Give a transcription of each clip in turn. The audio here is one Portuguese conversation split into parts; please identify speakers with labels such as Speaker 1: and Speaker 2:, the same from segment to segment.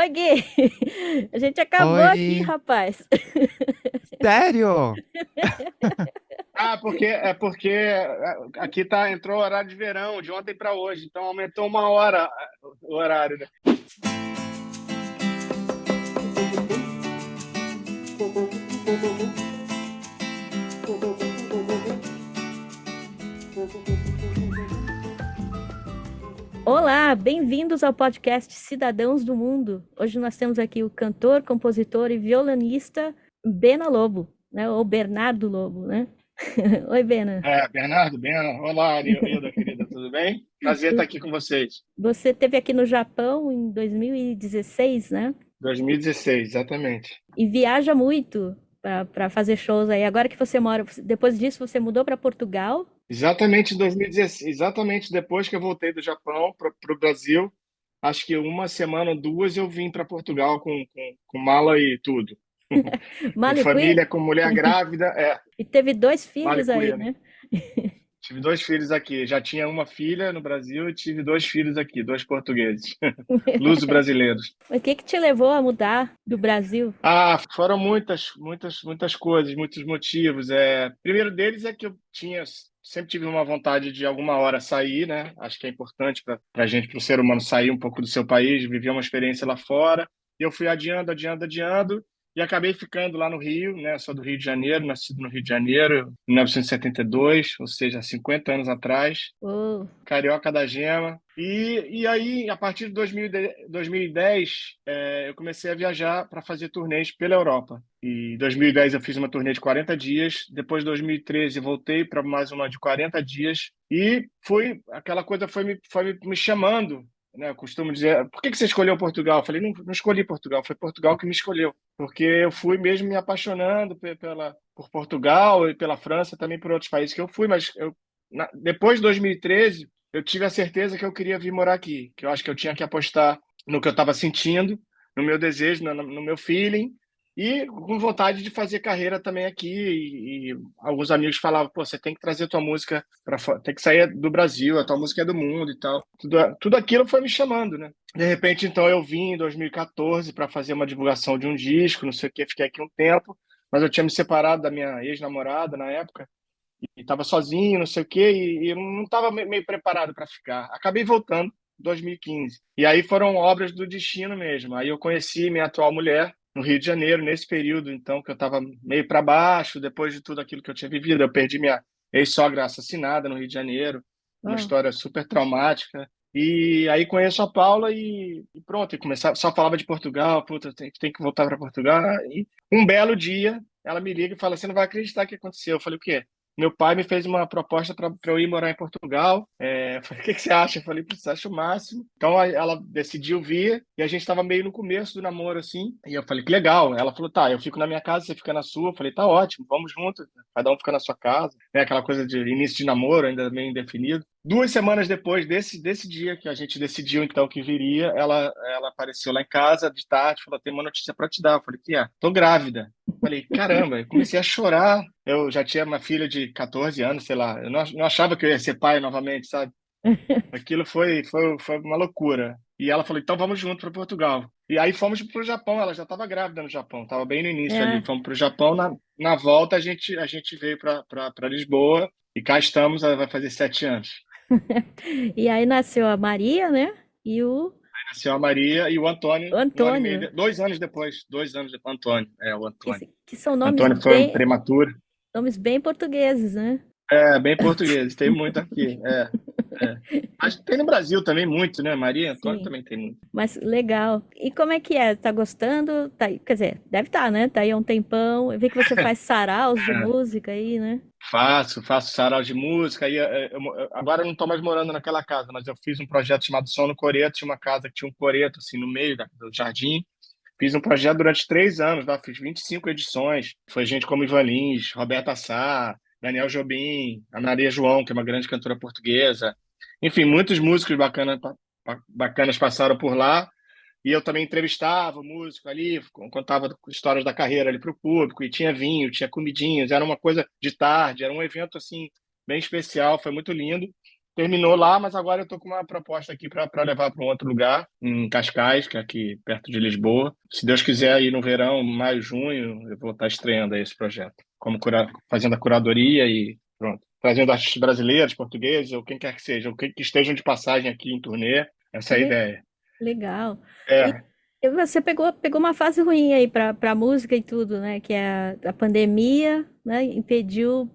Speaker 1: Oi, Gui! A gente acabou aqui,
Speaker 2: Oi,
Speaker 1: rapaz.
Speaker 2: sério?
Speaker 3: Porque aqui entrou o horário de verão, de ontem para hoje, então aumentou uma hora o horário, né?
Speaker 1: Olá, bem-vindos ao podcast Cidadãos do Mundo. Hoje nós temos aqui o cantor, compositor e violonista Bena Lobo, né? Ou Bernardo Lobo, né? Oi, Bena.
Speaker 3: Bernardo, olá, Ilda, querida, tudo bem? Prazer estar aqui com vocês.
Speaker 1: Você esteve aqui no Japão em 2016, né?
Speaker 3: 2016, exatamente.
Speaker 1: E viaja muito para fazer shows aí. Agora que você mora, depois disso você mudou para Portugal.
Speaker 3: Exatamente em 2016, exatamente depois que eu voltei do Japão para o Brasil, acho que uma semana ou duas eu vim para Portugal com mala e tudo. Com
Speaker 1: Malicuia.
Speaker 3: família, com mulher grávida,
Speaker 1: E teve dois
Speaker 3: mala e
Speaker 1: filhos aí,
Speaker 3: cuia, né?
Speaker 1: né?
Speaker 3: Tive dois filhos aqui. Já tinha uma filha no Brasil e tive dois filhos aqui, dois portugueses, luso-brasileiros.
Speaker 1: Mas o que que te levou a mudar do Brasil?
Speaker 3: Foram muitas coisas, muitos motivos. Primeiro deles é que eu sempre tive uma vontade de alguma hora sair, né? Acho que é importante para a gente, para o ser humano, sair um pouco do seu país, viver uma experiência lá fora. E eu fui adiando, e acabei ficando lá no Rio, né? Sou do Rio de Janeiro, nascido no Rio de Janeiro, em 1972, ou seja, há 50 anos atrás.
Speaker 1: Oh,
Speaker 3: Carioca da Gema. E aí, a partir de 2010, eu comecei a viajar para fazer turnês pela Europa. E em 2010 eu fiz uma turnê de 40 dias. Depois, de 2013, voltei para mais uma de 40 dias. E aquela coisa foi me chamando. Né? Eu costumo dizer, por que você escolheu Portugal? Eu falei, não escolhi Portugal, foi Portugal que me escolheu. Porque eu fui mesmo me apaixonando por Portugal e pela França, também por outros países que eu fui, mas depois de 2013, eu tive a certeza que eu queria vir morar aqui, que eu acho que eu tinha que apostar no que eu estava sentindo, no meu desejo, no meu feeling, e com vontade de fazer carreira também aqui. E alguns amigos falavam, pô, você tem que trazer tua música para fora, tem que sair do Brasil, a tua música é do mundo e tal. Tudo aquilo foi me chamando, né? De repente, então, eu vim em 2014 para fazer uma divulgação de um disco, não sei o que, fiquei aqui um tempo, mas eu tinha me separado da minha ex-namorada na época, e estava sozinho, não sei o quê, e eu não estava meio preparado para ficar. Acabei voltando em 2015. E aí foram obras do destino mesmo. Aí eu conheci minha atual mulher no Rio de Janeiro, nesse período, então, que eu estava meio para baixo, depois de tudo aquilo que eu tinha vivido. Eu perdi minha ex-sogra assassinada no Rio de Janeiro, uma
Speaker 1: oh.
Speaker 3: história super traumática. E aí conheço a Paula e pronto, e começar, só falava de Portugal, puta, tem que voltar para Portugal. E um belo dia, ela me liga e fala: você não vai acreditar o que aconteceu. Eu falei: o quê? Meu pai me fez uma proposta para eu ir morar em Portugal. Eu falei: o que você acha? Eu falei: putz, acho o máximo. Então ela decidiu vir e a gente estava meio no começo do namoro, assim. E eu falei: que legal. Ela falou: tá, eu fico na minha casa, você fica na sua. Eu falei: tá ótimo, vamos juntos. Cada um fica na sua casa. Aquela coisa de início de namoro, ainda meio indefinido. 2 semanas depois desse dia que a gente decidiu, então, que viria, ela apareceu lá em casa de tarde, falou: tem uma notícia para te dar. Eu falei: que é? Tô grávida. Falei: caramba, eu comecei a chorar. Eu já tinha uma filha de 14 anos, sei lá. Eu não achava que eu ia ser pai novamente, sabe? Aquilo foi uma loucura. E ela falou: então vamos junto para Portugal. E aí fomos para o Japão. Ela já estava grávida no Japão, estava bem no início ali.
Speaker 1: É.
Speaker 3: Fomos para o Japão. Na volta, a gente veio para Lisboa e cá estamos. Ela vai fazer 7 anos.
Speaker 1: E aí nasceu a Maria, né? E o
Speaker 3: Nasceu a Maria e o Antônio, um ano e meio,
Speaker 1: Antônio,
Speaker 3: 2 anos depois. 2 anos depois, Antônio. O
Speaker 1: que,
Speaker 3: Antônio.
Speaker 1: que são
Speaker 3: Antônio foi um prematuro.
Speaker 1: nomes bem portugueses, né?
Speaker 3: Bem português, tem muito aqui. É. Acho que tem no Brasil também muito, né? Maria Antônio
Speaker 1: Sim,
Speaker 3: também tem muito.
Speaker 1: mas legal. E como é que é? Tá gostando? Tá, quer dizer, deve estar, né? Tá aí há um tempão. Eu vi que você faz saraus de
Speaker 3: É,
Speaker 1: música aí, né?
Speaker 3: faço sarau de música. Aí, agora eu não estou mais morando naquela casa, mas eu fiz um projeto chamado Som no Coreto. Tinha uma casa que tinha um coreto assim no meio do jardim. Fiz um projeto durante 3 anos, lá, fiz 25 edições. Foi gente como Ivan Lins, Roberta Sá, Daniel Jobim, a Maria João, que é uma grande cantora portuguesa. Enfim, muitos músicos bacanas passaram por lá. E eu também entrevistava o músico ali, contava histórias da carreira ali para o público, e tinha vinho, tinha comidinhas, era uma coisa de tarde, era um evento assim bem especial, foi muito lindo. terminou lá, mas agora eu tô com uma proposta aqui para levar para um outro lugar, em Cascais, que é aqui perto de Lisboa. Se Deus quiser, aí no verão, maio, junho, eu vou estar estreando aí esse projeto, fazendo a curadoria e pronto. Trazendo artistas brasileiros, portugueses, ou quem quer que seja, ou que estejam de passagem aqui em turnê. Essa
Speaker 1: Que
Speaker 3: é a
Speaker 1: le-
Speaker 3: ideia.
Speaker 1: legal. E
Speaker 3: É,
Speaker 1: e você pegou uma fase ruim aí para música e tudo, né? Que é a pandemia, né? Impediu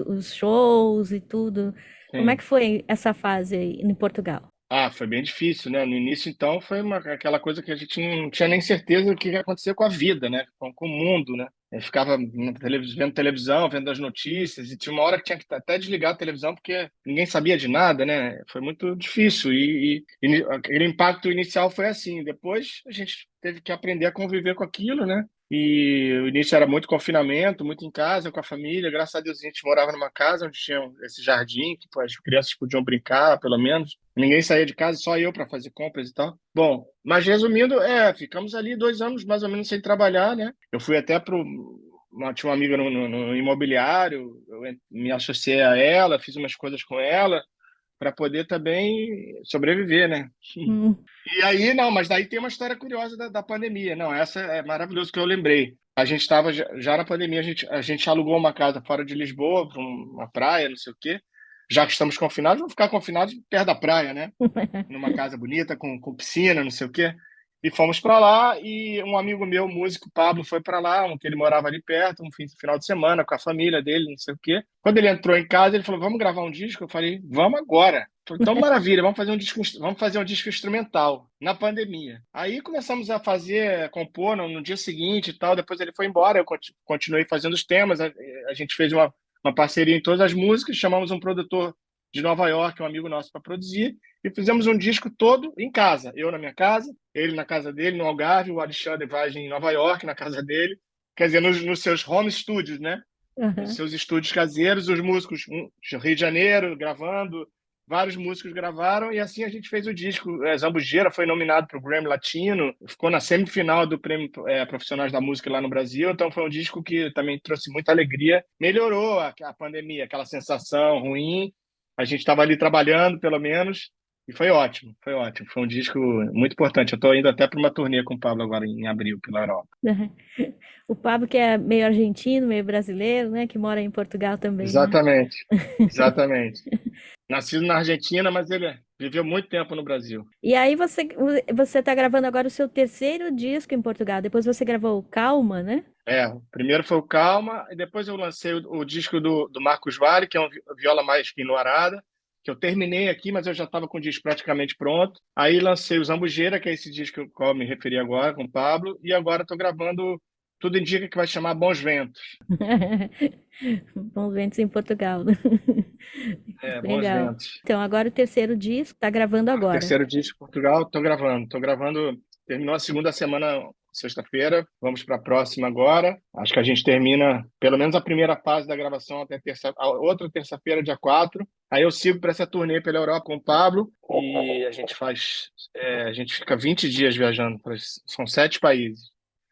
Speaker 1: os shows e tudo. Como é que
Speaker 3: sim.
Speaker 1: foi essa fase aí em Portugal?
Speaker 3: Ah, foi bem difícil, né? No início, então, foi aquela coisa que a gente não tinha nem certeza do que ia acontecer com a vida, né? Com o mundo, né? Eu ficava vendo televisão, vendo as notícias, e tinha uma hora que tinha que até desligar a televisão porque ninguém sabia de nada, né? Foi muito difícil. Aquele impacto inicial foi assim. Depois a gente teve que aprender a conviver com aquilo, né? E o início era muito confinamento, muito em casa, com a família. Graças a Deus a gente morava numa casa onde tinha esse jardim, que pô, as crianças podiam brincar, pelo menos. Ninguém saía de casa, só eu para fazer compras e tal. Bom, mas resumindo, ficamos ali 2 anos mais ou menos sem trabalhar, né? Eu fui até tinha uma amiga no imobiliário, me associei a ela, fiz umas coisas com ela para poder também sobreviver, né?
Speaker 1: Hum.
Speaker 3: E aí, não, mas daí tem uma história curiosa da pandemia. Não, essa é maravilhoso que eu lembrei. A gente estava já na pandemia, a gente alugou uma casa fora de Lisboa, para uma praia, não sei o quê. Já que estamos confinados, vamos ficar confinados perto da praia, né? Numa casa bonita, com piscina, não sei o quê. E fomos para lá e um amigo meu, músico, Pablo, foi para lá, que ele morava ali perto, final de semana com a família dele, não sei o quê. Quando ele entrou em casa, ele falou: "Vamos gravar um disco?" Eu falei: "Vamos agora." Ele falou: "Então, maravilha, vamos fazer um disco instrumental na pandemia." Aí começamos a compor no dia seguinte e tal. Depois ele foi embora, eu continuei fazendo os temas. A gente fez uma parceria em todas as músicas, chamamos um produtor de Nova York, um amigo nosso, para produzir. E fizemos um disco todo em casa. Eu na minha casa, ele na casa dele, no Algarve, o Alexandre Vaz em Nova York, na casa dele. Quer dizer, nos seus home studios, né? Nos
Speaker 1: Aham.
Speaker 3: seus estúdios caseiros, os músicos, Rio de Janeiro, gravando, vários músicos gravaram, e assim a gente fez o disco. Zambujeira foi nominado para o Grammy Latino, ficou na semifinal do Prêmio Profissionais da Música lá no Brasil, então foi um disco que também trouxe muita alegria. Melhorou a pandemia, aquela sensação ruim. A gente estava ali trabalhando, pelo menos, e foi ótimo, foi ótimo. Foi um disco muito importante. Eu estou indo até para uma turnê com o Pablo agora em abril, pela Europa.
Speaker 1: O Pablo, que é meio argentino, meio brasileiro, né? Que mora em Portugal também, né?
Speaker 3: Exatamente, exatamente. Nascido na Argentina, mas ele viveu muito tempo no Brasil.
Speaker 1: E aí você está gravando agora o seu terceiro disco em Portugal. Depois você gravou o Calma, né?
Speaker 3: O primeiro foi o Calma, e depois eu lancei o disco do Marcos Valle, que é um viola mais enluarada, que eu terminei aqui, mas eu já estava com o disco praticamente pronto. Aí lancei o Zambujeira, que é esse disco ao qual eu me referi agora, com o Pablo, e agora estou gravando, tudo indica que vai chamar Bons Ventos.
Speaker 1: Bons ventos em Portugal, né?
Speaker 3: Bons
Speaker 1: Legal.
Speaker 3: Ventos.
Speaker 1: Então, agora o terceiro disco, tá gravando agora.
Speaker 3: Terceiro disco em Portugal, estou gravando. Estou gravando, terminou a segunda semana, sexta-feira, vamos para a próxima agora. Acho que a gente termina pelo menos a primeira fase da gravação até a outra terça-feira, dia 4. Aí eu sigo para essa turnê pela Europa com o Pablo e a gente fica 20 dias viajando, são 7 países.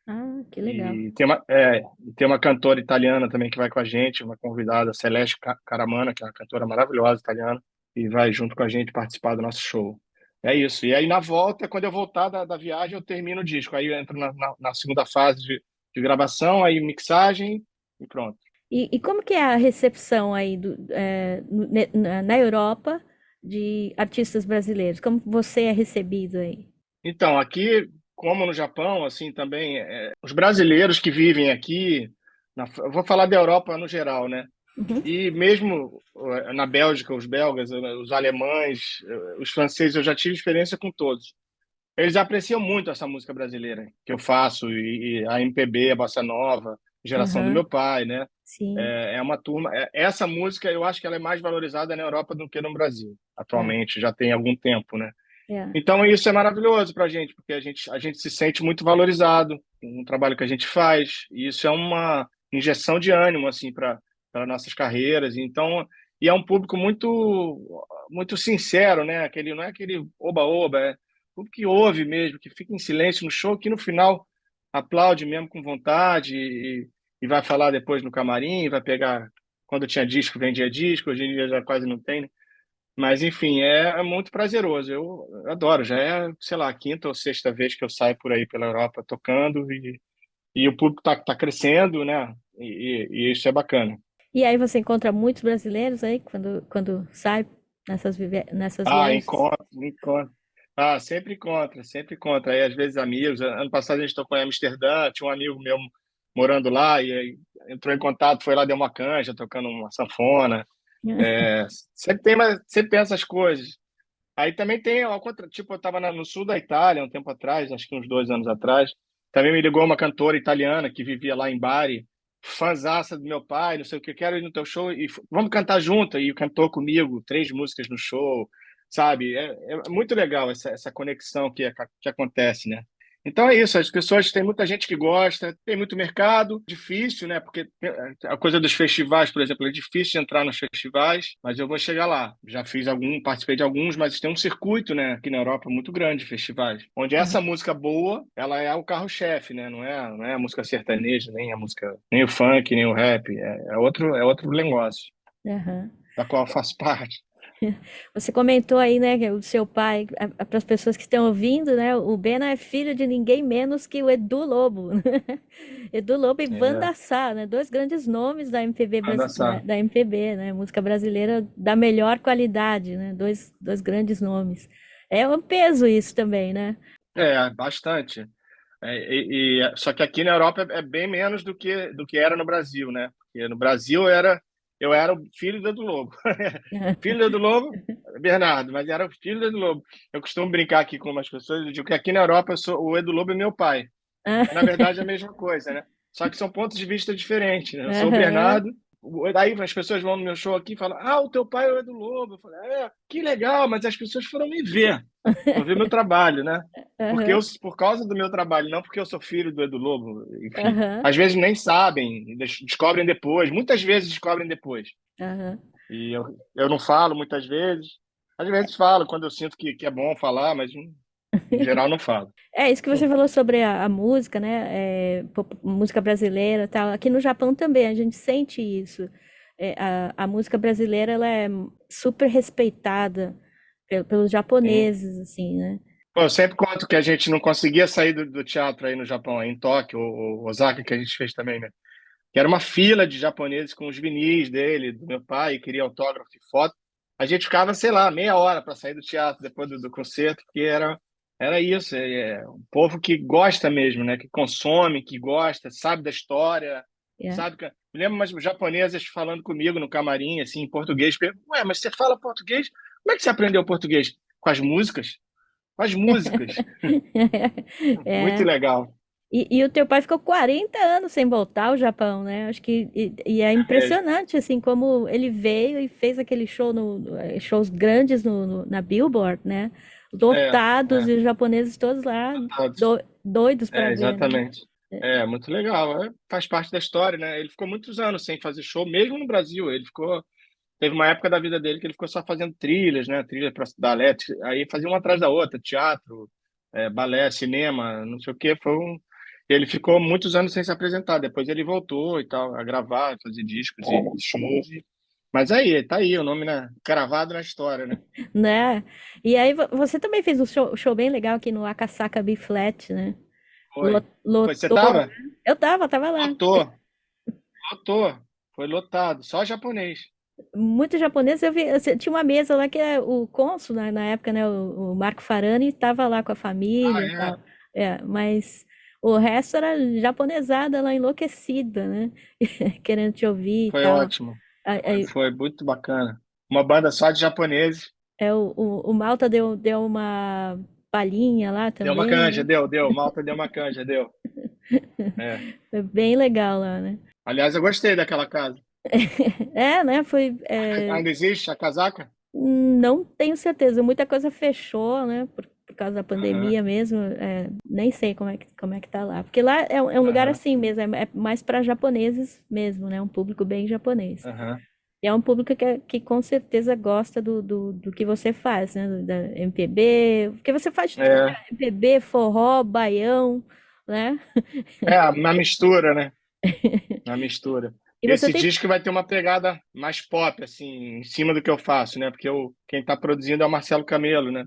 Speaker 1: Ah, que legal.
Speaker 3: E tem uma cantora italiana também que vai com a gente, uma convidada, Celeste Caramana, que é uma cantora maravilhosa italiana, e vai junto com a gente participar do nosso show. É isso. E aí, na volta, quando eu voltar da viagem, eu termino o disco. Aí eu entro na segunda fase de gravação, aí mixagem e pronto.
Speaker 1: E como que é a recepção aí na Europa de artistas brasileiros? Como você é recebido aí?
Speaker 3: Então, aqui, como no Japão, assim também, os brasileiros que vivem aqui, eu vou falar da Europa no geral, né?
Speaker 1: Uhum.
Speaker 3: E mesmo na Bélgica, os belgas, os alemães, os franceses, eu já tive experiência com todos. Eles apreciam muito essa música brasileira que eu faço, e a MPB, a bossa nova, geração do
Speaker 1: Aham,
Speaker 3: meu pai, né?
Speaker 1: sim,
Speaker 3: É uma turma. Essa música eu acho que ela é mais valorizada na Europa do que no Brasil,
Speaker 1: é,
Speaker 3: atualmente, já tem algum tempo, né?
Speaker 1: é.
Speaker 3: Então isso é maravilhoso para a gente, porque a gente se sente muito valorizado no trabalho que a gente faz, e isso é uma injeção de ânimo assim para nossas carreiras. Então, e é um público muito sincero, né? Aquele não é aquele oba-oba, é público que ouve mesmo, que fica em silêncio no show, que no final aplaude mesmo com vontade e vai falar depois no camarim, vai pegar quando tinha disco, vendia disco, hoje em dia já quase não tem, né? Mas, enfim, é muito prazeroso. Eu adoro. Já é, sei lá, a quinta ou sexta vez que eu saio por aí pela Europa tocando e o público tá crescendo, né? E isso é bacana.
Speaker 1: E aí você encontra muitos brasileiros aí quando sai nessas
Speaker 3: Ah,
Speaker 1: viagens?
Speaker 3: encontra. Ah, sempre encontra, sempre encontra. Aí, às vezes, amigos. Ano passado a gente tocou em Amsterdã, tinha um amigo meu morando lá, e aí entrou em contato, foi lá, deu uma canja, tocando uma sanfona. É, sempre tem essas coisas. Aí também tem, tipo, eu estava no sul da Itália um tempo atrás, acho que uns 2 anos atrás. Também me ligou uma cantora italiana que vivia lá em Bari, fãzaça do meu pai, não sei o que, quero ir no teu show e vamos cantar junto. E cantou comigo 3 músicas no show, sabe? É muito legal essa conexão que acontece, né? Então é isso, as pessoas, tem muita gente que gosta, tem muito mercado, difícil, né? Porque a coisa dos festivais, por exemplo, é difícil de entrar nos festivais, mas eu vou chegar lá. Já fiz participei de alguns, mas tem um circuito, né, aqui na Europa muito grande de festivais, onde essa música boa, ela é o carro-chefe, né? Não é a música sertaneja, nem a música, nem o funk, nem o rap, é outro negócio,
Speaker 1: Aham.
Speaker 3: da qual eu faço parte.
Speaker 1: Você comentou aí, né, que o seu pai, para as pessoas que estão ouvindo, né, o Bena é filho de ninguém menos que o Edu Lobo. Edu Lobo e
Speaker 3: É,
Speaker 1: Wanda Sá, né, dois grandes nomes da MPB,
Speaker 3: anda só.
Speaker 1: da MPB, né, música brasileira da melhor qualidade, né, dois grandes nomes. É um peso isso também, né?
Speaker 3: Bastante. Só que aqui na Europa é bem menos do que era no Brasil, né? Porque no Brasil eu era o filho do Edu Lobo. Filho do Edu Lobo, Bernardo, mas era o filho do Edu Lobo. Eu costumo brincar aqui com umas pessoas, eu digo que aqui na Europa o Edu Lobo é meu pai. Na verdade é a mesma coisa, né? Só que são pontos de vista diferentes, né? Eu sou o
Speaker 1: Aham,
Speaker 3: Bernardo, daí as pessoas vão no meu show aqui e falam: Ah, o teu pai é o Edu Lobo. Eu falo: que legal, mas as pessoas foram me ver, foram ver meu trabalho, né? Porque
Speaker 1: aham,
Speaker 3: por causa do meu trabalho, não porque eu sou filho do Edu Lobo, enfim.
Speaker 1: aham,
Speaker 3: Às vezes nem sabem, descobrem depois, muitas vezes descobrem depois.
Speaker 1: aham.
Speaker 3: E eu não falo muitas vezes. Às vezes falo quando eu sinto que é bom falar, mas em geral não falo.
Speaker 1: É isso que você falou sobre a música, né? Música brasileira, e tal. Aqui no Japão também a gente sente isso. A música brasileira ela é super respeitada pelos
Speaker 3: Sim.
Speaker 1: japoneses, assim, né?
Speaker 3: Pô, eu sempre conto que a gente não conseguia sair do teatro aí no Japão, aí em Tóquio, ou Osaka, que a gente fez também, né? Que era uma fila de japoneses com os vinis dele, do meu pai, queria autógrafo e foto. A gente ficava, sei lá, meia hora para sair do teatro depois do concerto, porque era isso. É um povo que gosta mesmo, né? Que consome, que gosta, sabe da história,
Speaker 1: É.
Speaker 3: sabe? Me lembro umas japonesas falando comigo no camarim, assim, em português. Ué, mas você fala português? Como é que você aprendeu português? Com as músicas? Com as músicas. Muito
Speaker 1: É.
Speaker 3: legal.
Speaker 1: E o teu pai ficou 40 anos sem voltar ao Japão, né? Acho que e é
Speaker 3: É,
Speaker 1: impressionante assim como ele veio e fez aquele show shows grandes na Billboard, né?
Speaker 3: é,
Speaker 1: Lotados
Speaker 3: é.
Speaker 1: e os japoneses todos lá doidos para ver, né?
Speaker 3: Exatamente. É, muito legal. Faz parte da história, né? Ele ficou muitos anos sem fazer show, mesmo no Brasil. Teve uma época da vida dele que ele ficou só fazendo trilhas, né? Trilha para balé, aí fazia uma atrás da outra, teatro, balé, cinema, não sei o quê. Ele ficou muitos anos sem se apresentar. Depois ele voltou e tal, a gravar, fazer discos e shows. Mas aí, tá aí o nome, né? Cravado na história, né?
Speaker 1: Né? E aí você também fez um show bem legal aqui no Akasaka B Flat, né?
Speaker 3: Foi. Você
Speaker 1: Lotou, né?
Speaker 3: tava?
Speaker 1: Eu tava lá.
Speaker 3: Lotou, lotou. Foi lotado, só japonês.
Speaker 1: Muito japonês, eu vi, assim, tinha uma mesa lá que o cônsul, na época, né, o Marco Farani estava lá com a
Speaker 3: Ah,
Speaker 1: família e tal.
Speaker 3: é?
Speaker 1: Mas o resto era japonesada lá enlouquecida, né? Querendo te ouvir e
Speaker 3: Foi
Speaker 1: tal.
Speaker 3: ótimo. Foi,
Speaker 1: Aí,
Speaker 3: foi muito bacana. Uma banda só de japoneses.
Speaker 1: o Malta deu uma palhinha lá
Speaker 3: Deu uma
Speaker 1: também,
Speaker 3: canja,
Speaker 1: né?
Speaker 3: deu. Malta deu uma canja, deu. É.
Speaker 1: Foi bem legal lá, né?
Speaker 3: Aliás, eu gostei daquela casa.
Speaker 1: Né?
Speaker 3: Ainda existe a casaca?
Speaker 1: Não tenho certeza. Muita coisa fechou, né? Por causa da
Speaker 3: Aham,
Speaker 1: pandemia mesmo. Nem sei como é que tá lá. Porque lá é um lugar
Speaker 3: aham,
Speaker 1: assim mesmo. É mais para japoneses mesmo, né? Um público bem japonês.
Speaker 3: aham.
Speaker 1: E é um público que com certeza gosta do que você faz, né? Da MPB. Porque você faz de tudo, né?
Speaker 3: É,
Speaker 1: MPB, forró, baião, né?
Speaker 3: na mistura, né? Na mistura.
Speaker 1: E você
Speaker 3: Esse
Speaker 1: tem.
Speaker 3: disco vai ter uma pegada mais pop, assim, em cima do que eu faço, né? Porque quem tá produzindo é o Marcelo Camelo, né?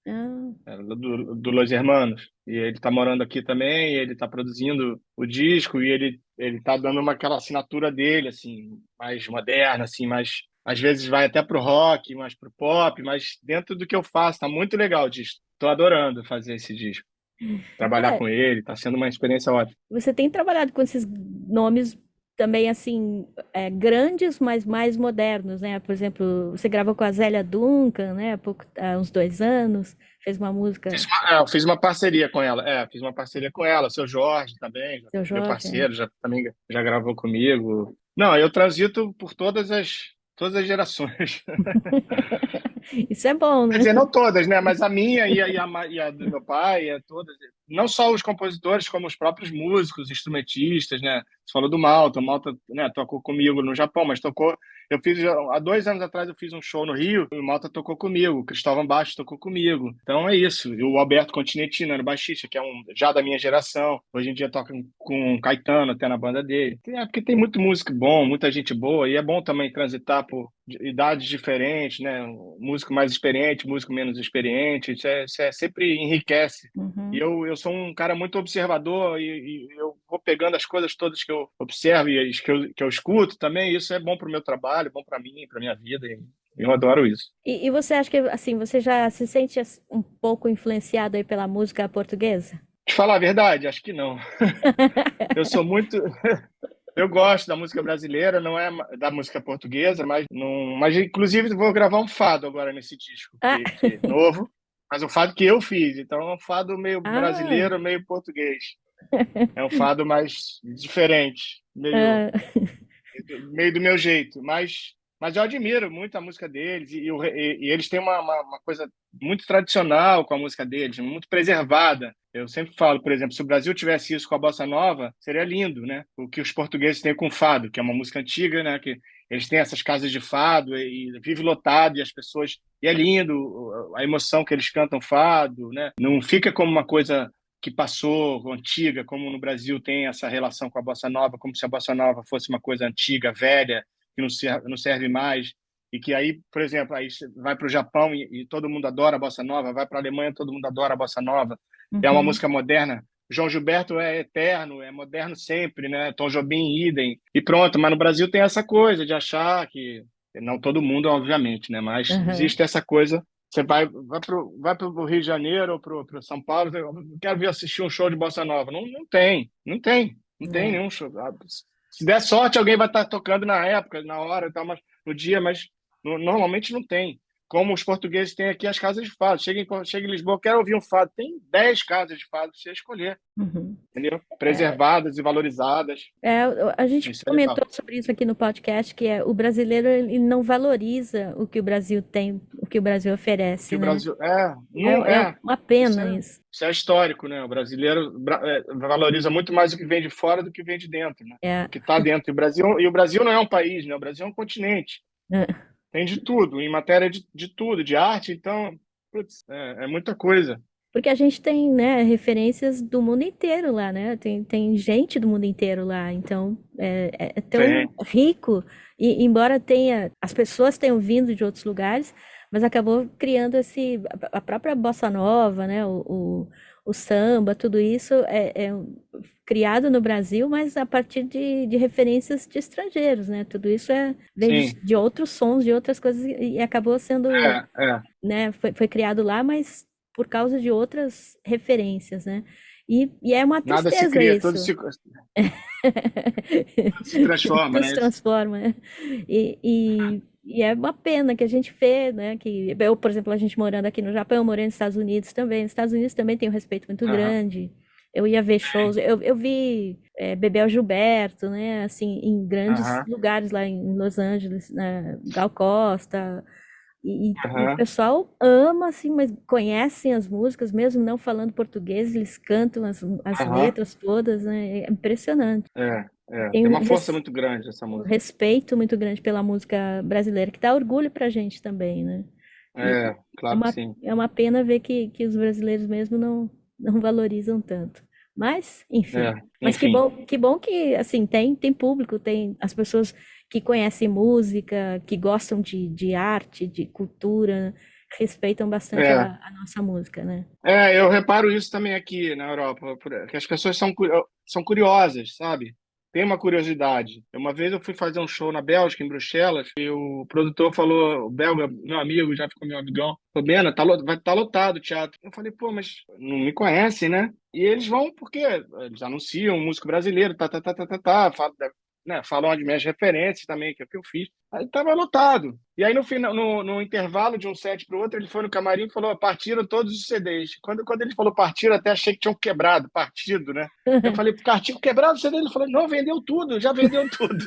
Speaker 1: Ah,
Speaker 3: Do Los Hermanos. E ele tá morando aqui também, e ele tá produzindo o disco, e ele tá dando aquela assinatura dele, assim, mais moderna, assim, mais. Às vezes vai até pro rock, mais pro pop, mas dentro do que eu faço, tá muito legal o disco. Tô adorando fazer esse disco. Trabalhar
Speaker 1: é,
Speaker 3: com ele, tá sendo uma experiência ótima.
Speaker 1: você tem trabalhado com esses nomes também assim grandes, mas mais modernos, né? Por exemplo, você gravou com a Zélia Duncan, né? Há uns 2 anos, fez uma música,
Speaker 3: Eu fiz uma parceria com ela. Fiz uma parceria com ela. Seu Jorge também,
Speaker 1: seu
Speaker 3: meu
Speaker 1: Jorge.
Speaker 3: parceiro, também já gravou comigo. Não, eu transito por todas as gerações.
Speaker 1: Isso é bom,
Speaker 3: Quer
Speaker 1: né?
Speaker 3: dizer, não todas, né? Mas a minha e a do meu pai, todas. Não só os compositores, como os próprios músicos, instrumentistas, né? Você falou do Malta. O Malta, né, tocou comigo no Japão, mas tocou. Há 2 anos atrás eu fiz um show no Rio e o Malta tocou comigo, o Cristóvão Bastos tocou comigo. Então é isso. E o Alberto Continentino era baixista, que é já da minha geração. Hoje em dia toca com o Caetano até na banda dele. Porque tem muito músico bom, muita gente boa, e é bom também transitar por idades diferentes, né? Um músico mais experiente, músico menos experiente. Isso sempre enriquece. E
Speaker 1: Uhum.
Speaker 3: eu sou um cara muito observador e eu vou pegando as coisas todas que eu observo e as que eu escuto também. E isso é bom para o meu trabalho, bom para mim, para minha vida. E eu adoro isso.
Speaker 1: E você acha que assim, você já se sente um pouco influenciado aí pela música portuguesa?
Speaker 3: Te falar a verdade, acho que não. Eu sou muito. Eu gosto da música brasileira, não é da música portuguesa, mas não. Mas inclusive vou gravar um fado agora nesse disco,
Speaker 1: Ah,
Speaker 3: que novo, mas um fado que eu fiz. Então é um fado meio
Speaker 1: ah,
Speaker 3: brasileiro, meio português. É um fado mais diferente, meio
Speaker 1: ah,
Speaker 3: meio do meu jeito, mas eu admiro muito a música deles e eles têm uma coisa muito tradicional com a música deles, muito preservada. Eu sempre falo, por exemplo, se o Brasil tivesse isso com a bossa nova, seria lindo, né? O que os portugueses têm com o fado, que é uma música antiga, né? Que eles têm essas casas de fado e vive lotado e as pessoas e é lindo a emoção que eles cantam fado, né? Não fica como uma coisa que passou, antiga, como no Brasil tem essa relação com a bossa nova, como se a bossa nova fosse uma coisa antiga, velha, que não serve mais, e que aí, por exemplo, aí você vai para o Japão e todo mundo adora a bossa nova, vai para a Alemanha todo mundo adora a bossa nova, é uma
Speaker 1: uhum.
Speaker 3: música moderna. João Gilberto é eterno, é moderno sempre, né? Tom Jobim, idem, e pronto. Mas no Brasil tem essa coisa de achar que, não todo mundo, obviamente, né? Mas
Speaker 1: Aham.
Speaker 3: existe essa coisa. Você vai pro Rio de Janeiro ou pro São Paulo, eu quero ver assistir um show de bossa nova. Não, não tem
Speaker 1: É.
Speaker 3: nenhum show. Se der sorte, alguém vai estar tocando na época, na hora, e tal, no dia, mas normalmente não tem. Como os portugueses têm aqui as casas de fado. Chega em Lisboa, quero ouvir um fado. Tem 10 casas de fado para você escolher,
Speaker 1: Uhum.
Speaker 3: entendeu? Preservadas e valorizadas.
Speaker 1: A gente
Speaker 3: Isso é legal.
Speaker 1: comentou sobre isso aqui no podcast, que o brasileiro ele não valoriza o que o Brasil tem, o que o Brasil
Speaker 3: Que
Speaker 1: oferece,
Speaker 3: o
Speaker 1: né?
Speaker 3: Brasil. Não
Speaker 1: É
Speaker 3: é.
Speaker 1: uma
Speaker 3: Isso
Speaker 1: pena
Speaker 3: é,
Speaker 1: isso.
Speaker 3: isso é histórico, né? O brasileiro valoriza muito mais o que vem de fora do que vem de dentro, né?
Speaker 1: É,
Speaker 3: O que está dentro. E o Brasil não é um país, né? O Brasil é um continente.
Speaker 1: é.
Speaker 3: Tem de tudo, em matéria de tudo, de arte, então, putz, é muita coisa.
Speaker 1: Porque a gente tem, né, referências do mundo inteiro lá, né? Tem gente do mundo inteiro lá, então é tão
Speaker 3: Tem.
Speaker 1: rico. E embora as pessoas tenham vindo de outros lugares, mas acabou criando a própria bossa nova, né? O samba, tudo isso é criado no Brasil, mas a partir de referências de estrangeiros, né? Tudo isso vem
Speaker 3: Sim.
Speaker 1: de outros sons, de outras coisas, e acabou sendo,
Speaker 3: É.
Speaker 1: né, foi criado lá, mas por causa de outras referências, né? E é uma
Speaker 3: Nada se
Speaker 1: tristeza
Speaker 3: cria,
Speaker 1: isso.
Speaker 3: tudo se transforma,
Speaker 1: Tudo se
Speaker 3: né?
Speaker 1: transforma, né? E é uma pena que a gente vê, né? Que eu, por exemplo, a gente morando aqui no Japão, eu morei nos Estados Unidos também. Nos Estados Unidos também tem um respeito muito
Speaker 3: Aham,
Speaker 1: grande. Eu ia ver shows, eu vi Bebel Gilberto, né? Assim, em grandes
Speaker 3: aham,
Speaker 1: lugares lá em Los Angeles, né? Gal Costa. E o
Speaker 3: aham,
Speaker 1: pessoal ama, assim, mas conhecem as músicas, mesmo não falando português, eles cantam as
Speaker 3: aham.
Speaker 1: letras todas, né? É impressionante.
Speaker 3: Tem
Speaker 1: Tem
Speaker 3: uma força muito grande essa
Speaker 1: um
Speaker 3: música.
Speaker 1: respeito muito grande pela música brasileira, que dá orgulho pra gente também, né? E é
Speaker 3: Claro que
Speaker 1: uma,
Speaker 3: sim.
Speaker 1: é uma pena ver que os brasileiros mesmo não valorizam tanto. Mas, enfim.
Speaker 3: É,
Speaker 1: Mas
Speaker 3: enfim.
Speaker 1: que bom que, assim, tem público, tem as pessoas que conhecem música, que gostam de arte, de cultura, respeitam bastante
Speaker 3: É,
Speaker 1: a nossa música, né?
Speaker 3: eu reparo isso também aqui na Europa, que as pessoas são curiosas, sabe? Tem uma curiosidade. Uma vez eu fui fazer um show na Bélgica, em Bruxelas, e o produtor falou, o belga, meu amigo, já ficou meu amigão, falou, Bena, vai estar lotado o teatro. Eu falei, pô, mas não me conhecem, né? E eles vão porque eles anunciam um músico brasileiro, falam, né, falam as minhas referências também, que é o que eu fiz. Aí tava lotado. E aí, no final, no intervalo de um set para o outro, ele foi no camarim e falou: partiram todos os CDs. Quando ele falou partiram, até achei que tinham quebrado, partido, né? Eu falei: partido quebrado o CD? Ele falou: não, vendeu tudo, já vendeu tudo.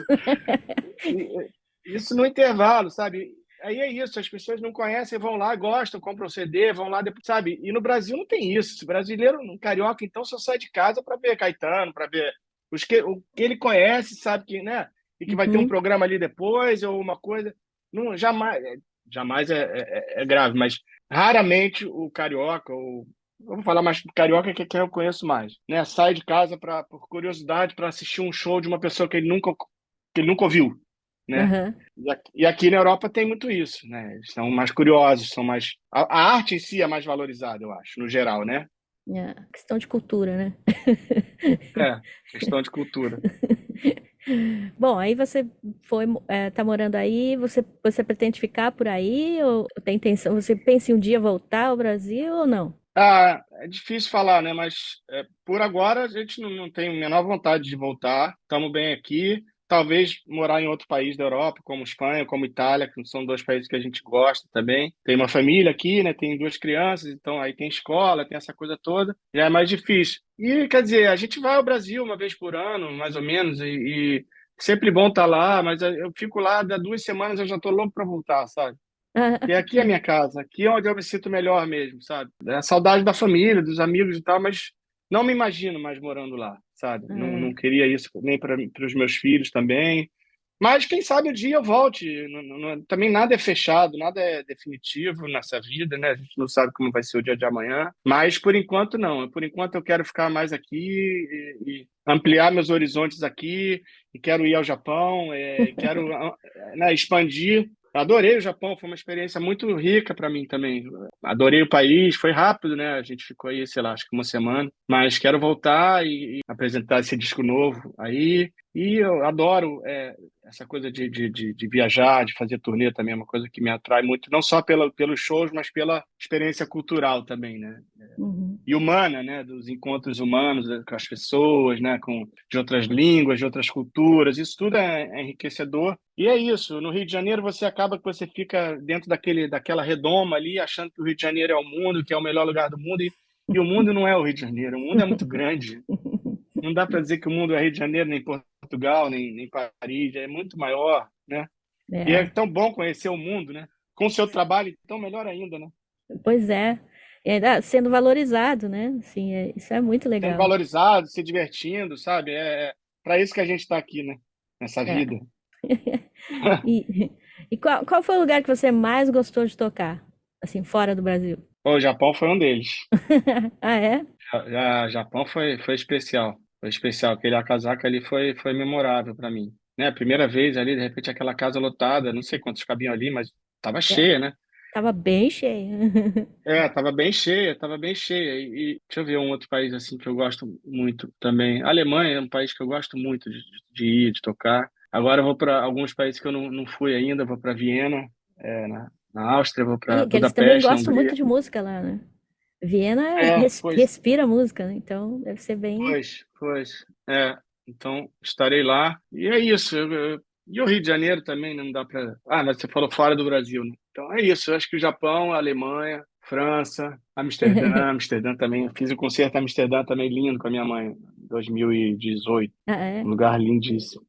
Speaker 3: Isso no intervalo, sabe? Aí é isso, as pessoas não conhecem, vão lá, gostam, compram o CD, vão lá depois, sabe? E no Brasil não tem isso. O brasileiro, um carioca, então, só sai de casa para ver Caetano, para ver o que ele conhece, sabe que, né? E que vai ter um
Speaker 1: Uhum,
Speaker 3: programa ali depois ou uma coisa. Não, jamais é grave, mas raramente o carioca, ou vamos falar mais do carioca, que é quem eu conheço mais, né? Sai de casa por curiosidade para assistir um show de uma pessoa que ele nunca ouviu, né?
Speaker 1: aham.
Speaker 3: E aqui na Europa tem muito isso, né? Eles são mais curiosos, são mais. A arte em si é mais valorizada, eu acho, no geral, né?
Speaker 1: É, questão de cultura, né?
Speaker 3: É, questão de cultura.
Speaker 1: Bom, aí você tá morando aí, você pretende ficar por aí ou tem intenção, você pensa em um dia voltar ao Brasil ou não?
Speaker 3: Ah, é difícil falar, né? Mas por agora a gente não tem a menor vontade de voltar. Estamos bem aqui. Talvez morar em outro país da Europa, como Espanha, como Itália, que são dois países que a gente gosta também. Tem uma família aqui, né? Tem duas crianças, então aí tem escola, tem essa coisa toda. Já é mais difícil. E quer dizer, a gente vai ao Brasil uma vez por ano, mais ou menos, e sempre bom estar lá, mas eu fico lá, há 2 semanas eu já estou louco para voltar, sabe? E aqui é a minha casa, aqui é onde eu me sinto melhor mesmo, sabe? É a saudade da família, dos amigos e tal, mas não me imagino mais morando lá, sabe? Não,
Speaker 1: Ah,
Speaker 3: não queria isso nem para os meus filhos também. Mas quem sabe o dia eu volte. Também nada é fechado, nada é definitivo nessa vida, né? A gente não sabe como vai ser o dia de amanhã. Mas por enquanto não. Por enquanto eu quero ficar mais aqui e ampliar meus horizontes aqui. E quero ir ao Japão, quero, né, expandir. Adorei o Japão, foi uma experiência muito rica para mim também. Adorei o país, foi rápido, né? A gente ficou aí, sei lá, acho que uma semana. Mas quero voltar e apresentar esse disco novo aí. E eu adoro essa coisa de viajar, de fazer turnê também, é uma coisa que me atrai muito, não só pelos shows, mas pela experiência cultural também, né?
Speaker 1: uhum.
Speaker 3: E humana, né, dos encontros humanos com as pessoas, né, de outras línguas, de outras culturas, isso tudo é enriquecedor. E é isso, no Rio de Janeiro você acaba que você fica dentro daquela redoma ali, achando que o Rio de Janeiro é o mundo, que é o melhor lugar do mundo, e o mundo não é o Rio de Janeiro, o mundo é muito grande. Não dá para dizer que o mundo é Rio de Janeiro, nem Portugal, nem Paris, é muito maior, né? E é
Speaker 1: É,
Speaker 3: tão bom conhecer o mundo, né? Com o seu trabalho, então melhor ainda, né?
Speaker 1: pois é. E ainda sendo valorizado, né? Assim, isso é muito
Speaker 3: Sendo
Speaker 1: legal.
Speaker 3: valorizado, se divertindo, sabe? É para isso que a gente está aqui, né? Nessa
Speaker 1: É.
Speaker 3: vida.
Speaker 1: E qual foi o lugar que você mais gostou de tocar? Assim, fora do Brasil?
Speaker 3: O Japão foi um deles.
Speaker 1: Ah, é?
Speaker 3: Japão foi especial. Foi especial. Aquele Akasaka ali foi memorável para mim. Né? A primeira vez ali, de repente, aquela casa lotada, não sei quantos cabiam ali, mas estava
Speaker 1: É,
Speaker 3: cheia, né?
Speaker 1: tava bem cheio.
Speaker 3: Tava bem cheia, tava bem cheia. E deixa eu ver um outro país assim que eu gosto muito também. A Alemanha é um país que eu gosto muito de ir, de tocar. Agora eu vou para alguns países que eu não fui ainda. Vou para Viena, na Áustria, vou para
Speaker 1: E que eles também
Speaker 3: Budapeste, na
Speaker 1: gostam muito
Speaker 3: Hungria.
Speaker 1: de música lá, né? Viena
Speaker 3: Pois,
Speaker 1: respira música, né? Então deve ser bem.
Speaker 3: pois. Então estarei lá. E é isso. E o Rio de Janeiro também, né, não dá para. Ah, mas você falou fora do Brasil, né? Então é isso. Eu acho que o Japão, a Alemanha, França, Amsterdã. Amsterdã também. Eu fiz o concerto em Amsterdã também lindo com a minha mãe, em 2018.
Speaker 1: Ah,
Speaker 3: Um
Speaker 1: é?
Speaker 3: lugar lindíssimo.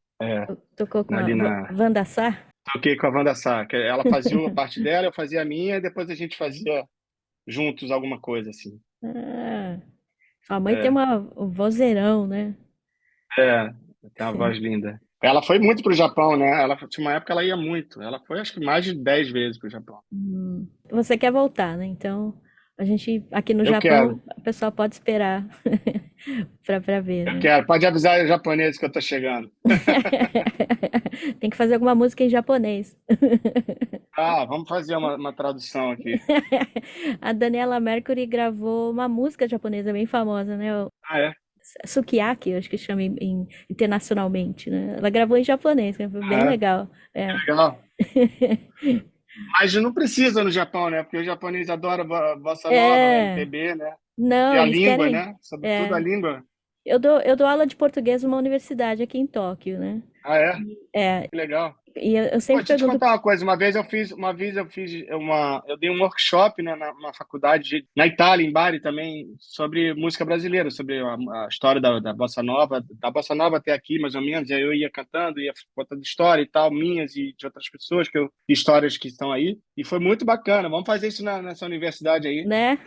Speaker 1: Tocou com a
Speaker 3: Ali na.
Speaker 1: Wanda Sá?
Speaker 3: Toquei com a Wanda Sá, que ela fazia a parte dela, eu fazia a minha, e depois a gente fazia juntos alguma coisa assim.
Speaker 1: Ah, sua mãe tem
Speaker 3: É,
Speaker 1: um vozeirão, né?
Speaker 3: é, tem uma voz linda. Ela foi muito pro Japão, né? Ela tinha uma época ela ia muito. Ela foi acho que mais de 10 vezes pro Japão.
Speaker 1: Você quer voltar, né? Então, a gente aqui no
Speaker 3: Eu quero.
Speaker 1: Japão, o pessoal pode esperar pra ver,
Speaker 3: Eu
Speaker 1: né?
Speaker 3: quero. Pode avisar os japoneses que eu tô chegando.
Speaker 1: Tem que fazer alguma música em japonês.
Speaker 3: Ah, vamos fazer uma tradução aqui.
Speaker 1: A Daniela Mercury gravou uma música japonesa bem famosa, né? O
Speaker 3: Ah, é?
Speaker 1: Sukiyaki, eu acho que chama internacionalmente, né? Ela gravou em japonês, que foi bem
Speaker 3: Ah, é?
Speaker 1: legal. É.
Speaker 3: Legal. Mas não precisa no Japão, né? Porque o japonês adora bossa nova,
Speaker 1: É,
Speaker 3: MPB, né? E
Speaker 1: não,
Speaker 3: a
Speaker 1: eles
Speaker 3: língua,
Speaker 1: querem.
Speaker 3: né? Sobretudo a
Speaker 1: É,
Speaker 3: língua.
Speaker 1: eu dou aula de português numa universidade aqui em Tóquio, né?
Speaker 3: Ah, é?
Speaker 1: É,
Speaker 3: Que legal.
Speaker 1: e eu
Speaker 3: Pô,
Speaker 1: sempre
Speaker 3: deixa eu te
Speaker 1: pergunto.
Speaker 3: contar uma coisa. Eu dei um workshop, né, numa faculdade na Itália, em Bari também, sobre música brasileira, sobre a história da bossa nova até aqui, mais ou menos. E aí eu ia cantando, ia contando história e tal, minhas e de outras pessoas, histórias que estão aí. E foi muito bacana. Vamos fazer isso nessa universidade aí,
Speaker 1: Né?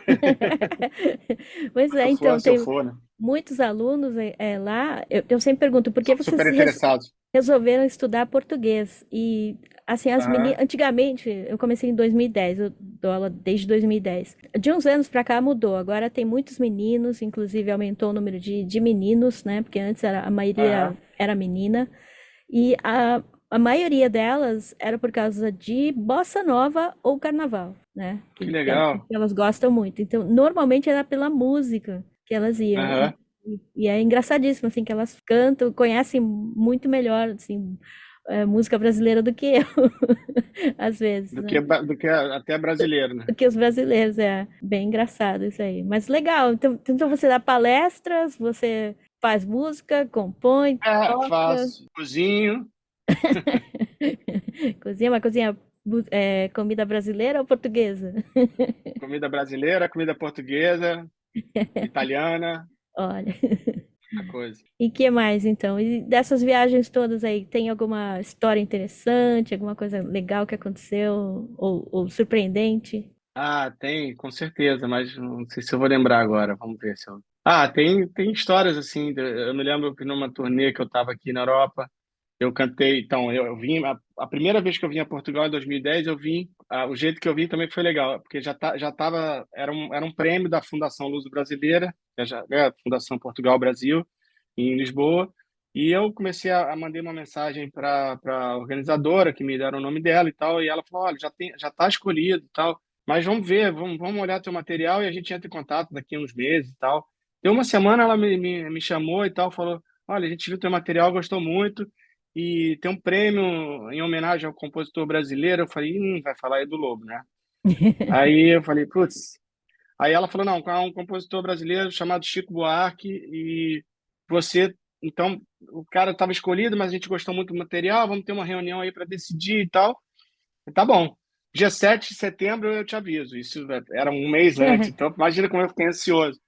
Speaker 1: Pois
Speaker 3: quando
Speaker 1: é,
Speaker 3: eu
Speaker 1: então,
Speaker 3: for, se eu
Speaker 1: tem
Speaker 3: for, né?
Speaker 1: muitos alunos lá. Eu sempre pergunto, por que
Speaker 3: São
Speaker 1: vocês
Speaker 3: super interessados.
Speaker 1: resolveram estudar português? E, assim, as
Speaker 3: Aham.
Speaker 1: meninas. Antigamente, eu comecei em 2010, eu dou aula desde 2010. De uns anos pra cá mudou. Agora tem muitos meninos, inclusive aumentou o número de meninos, né? Porque antes a maioria
Speaker 3: Aham.
Speaker 1: era menina. E a maioria delas era por causa de bossa nova ou carnaval, né?
Speaker 3: Que
Speaker 1: Que
Speaker 3: legal.
Speaker 1: elas gostam muito. Então, normalmente era pela música que elas iam.
Speaker 3: Aham.
Speaker 1: E é engraçadíssimo, assim, que elas cantam, conhecem muito melhor, assim, música brasileira do que eu, às vezes, né?
Speaker 3: Do que até brasileiro, né?
Speaker 1: Do que os brasileiros, é bem engraçado isso aí. Mas legal, então você dá palestras, você faz música, compõe,
Speaker 3: É,
Speaker 1: toca.
Speaker 3: faço. Cozinho.
Speaker 1: Cozinha, uma cozinha comida brasileira ou portuguesa?
Speaker 3: Comida brasileira, comida portuguesa, italiana,
Speaker 1: Olha.
Speaker 3: a coisa.
Speaker 1: E que mais então? E dessas viagens todas aí, tem alguma história interessante, alguma coisa legal que aconteceu ou surpreendente?
Speaker 3: Ah, tem, com certeza, mas não sei se eu vou lembrar agora. Vamos ver se eu. Ah, tem histórias assim. Eu me lembro que numa turnê que eu estava aqui na Europa, eu cantei. Então, eu vim. A primeira vez que eu vim a Portugal, em 2010, eu vim. O jeito que eu vim também foi legal, porque já tava. Era um prêmio da Fundação Luso Brasileira, que é a Fundação Portugal Brasil, em Lisboa. E eu comecei a mandar uma mensagem para a organizadora, que me deram o nome dela e tal, e ela falou: olha, já está escolhido e tal. Mas vamos ver, vamos olhar teu material e a gente entra em contato daqui a uns meses e tal. Deu uma semana, ela me chamou e tal, falou: olha, a gente viu teu material, gostou muito, e tem um prêmio em homenagem ao compositor brasileiro. Eu falei: vai falar aí do Lobo, né? Aí eu falei: putz. Aí ela falou: não, é um compositor brasileiro chamado Chico Buarque, e você. Então, o cara estava escolhido, mas a gente gostou muito do material, vamos ter uma reunião aí para decidir e tal. Tá bom. Dia 7 de setembro eu te aviso. Isso era um mês antes, então imagina como eu fiquei ansioso.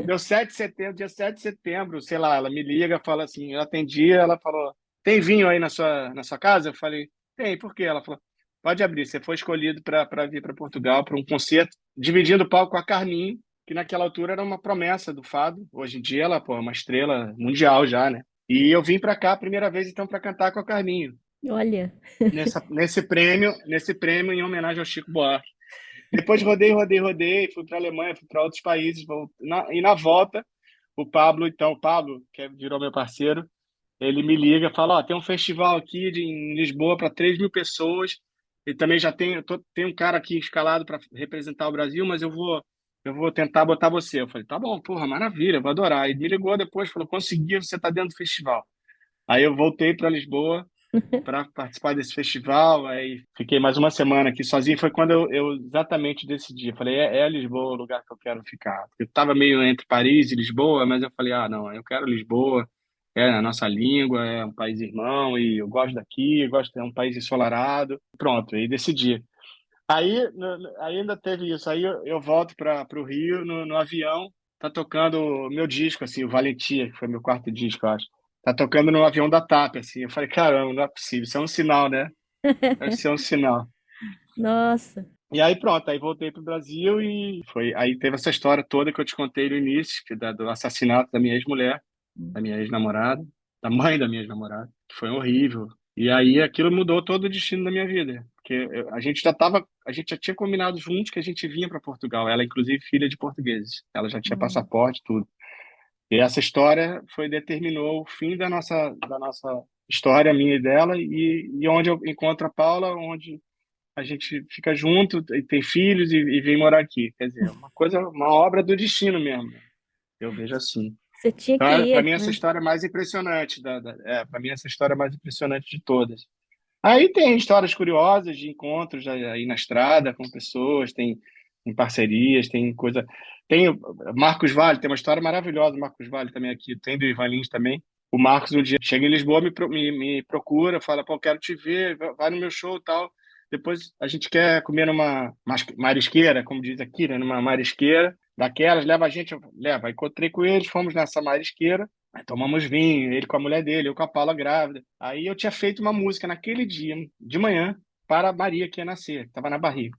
Speaker 3: Deu 7 de setembro, dia 7 de setembro, sei lá, ela me liga, fala assim, eu atendi, ela falou: tem vinho aí na sua casa? Eu falei: tem, por quê? Ela falou: pode abrir, você foi escolhido para vir para Portugal para um concerto, dividindo o palco com a Carminho, que naquela altura era uma promessa do fado. Hoje em dia ela, pô, é uma estrela mundial já, né? E eu vim para cá a primeira vez então para cantar com a Carminho
Speaker 1: Olha.
Speaker 3: nesse prêmio em homenagem ao Chico Buarque. Depois rodei, fui para a Alemanha, fui para outros países, e na volta, o Pablo, que virou meu parceiro, ele me liga, fala: ó, tem um festival aqui em Lisboa para 3.000 pessoas, e também já tem um cara aqui escalado para representar o Brasil, mas eu vou tentar botar você. Eu falei: tá bom, porra, maravilha, vou adorar. E me ligou depois, falou: consegui, você tá dentro do festival. Aí eu voltei para Lisboa para participar desse festival. Aí fiquei mais uma semana aqui sozinho. Foi quando eu exatamente decidi. Falei: é Lisboa o lugar que eu quero ficar. Eu estava meio entre Paris e Lisboa, mas eu falei: ah, não, eu quero Lisboa. É a nossa língua, é um país irmão e eu gosto daqui, eu gosto, é um país ensolarado. Pronto, aí decidi. Aí, aí ainda teve isso. Aí eu volto para o Rio no avião, tá tocando o meu disco, assim, o Valentia, que foi meu quarto disco, eu acho. Tá tocando no avião da TAP, assim. Eu falei: caramba, não é possível. Isso é um sinal, né? Deve ser um sinal.
Speaker 1: Nossa.
Speaker 3: E aí pronto, aí voltei pro Brasil e foi. Aí teve essa história toda que eu te contei no início, do assassinato da minha ex-mulher, da minha ex-namorada, da mãe da minha ex-namorada, que foi horrível. E aí aquilo mudou todo o destino da minha vida, porque a gente já tinha combinado juntos que a gente vinha para Portugal. Ela, inclusive, filha de portugueses. Ela já tinha
Speaker 1: Hum.
Speaker 3: passaporte, tudo. E essa história determinou o fim da nossa história, minha e dela, e onde eu encontro a Paula, onde a gente fica junto e tem filhos e vem morar aqui. Quer dizer, uma obra do destino mesmo, né? Eu vejo assim.
Speaker 1: Você tinha que
Speaker 3: Então, para
Speaker 1: ir,
Speaker 3: mim, essa
Speaker 1: né?
Speaker 3: história é mais impressionante, para mim, essa história é mais impressionante de todas. Aí tem histórias curiosas de encontros aí na estrada com pessoas, tem parcerias, tem coisa. Tem o Marcos Vale, tem uma história maravilhosa, o Marcos Vale também aqui, tem do Ivan Lins também. O Marcos um dia chega em Lisboa, me procura, fala, pô, quero te ver, vai no meu show e tal. Depois a gente quer comer numa marisqueira, como diz aqui, né? Numa marisqueira daquelas, leva a gente, leva. Encontrei com eles, fomos nessa marisqueira. Aí tomamos vinho, ele com a mulher dele, eu com a Paula grávida. Aí eu tinha feito uma música naquele dia, de manhã, para a Maria que ia nascer, que estava na barriga.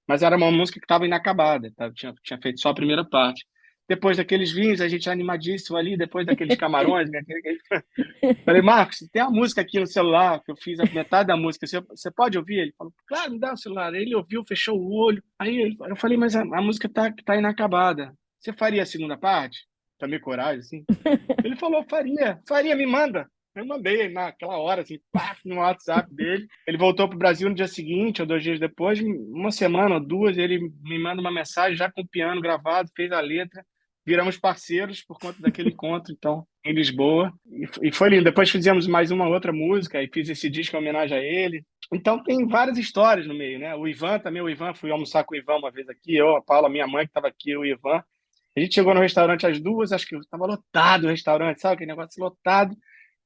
Speaker 3: Mas era uma música que estava inacabada, tá? Tinha feito só a primeira parte. Depois daqueles vinhos, a gente animadíssimo ali, depois daqueles camarões, né? Falei, Marcos, tem uma música aqui no celular, que eu fiz a metade da música, você pode ouvir? Ele falou, claro, me dá o celular. Ele ouviu, fechou o olho. Eu falei, mas a música tá inacabada. Você faria a segunda parte? Tomei coragem, assim. Ele falou, faria, me manda. Eu mandei naquela hora, assim, pá, no WhatsApp dele. Ele voltou pro Brasil no dia seguinte, ou 2 dias depois, uma semana ou duas, ele me manda uma mensagem já com o piano gravado, fez a letra. Viramos parceiros por conta daquele encontro, então, em Lisboa. E foi lindo. Depois fizemos mais uma outra música e fiz esse disco em homenagem a ele. Então, tem várias histórias no meio, né? O Ivan também, fui almoçar com o Ivan uma vez aqui, eu, a Paula, minha mãe que estava aqui, o Ivan. A gente chegou no restaurante às 2, acho que estava lotado o restaurante, sabe aquele negócio lotado?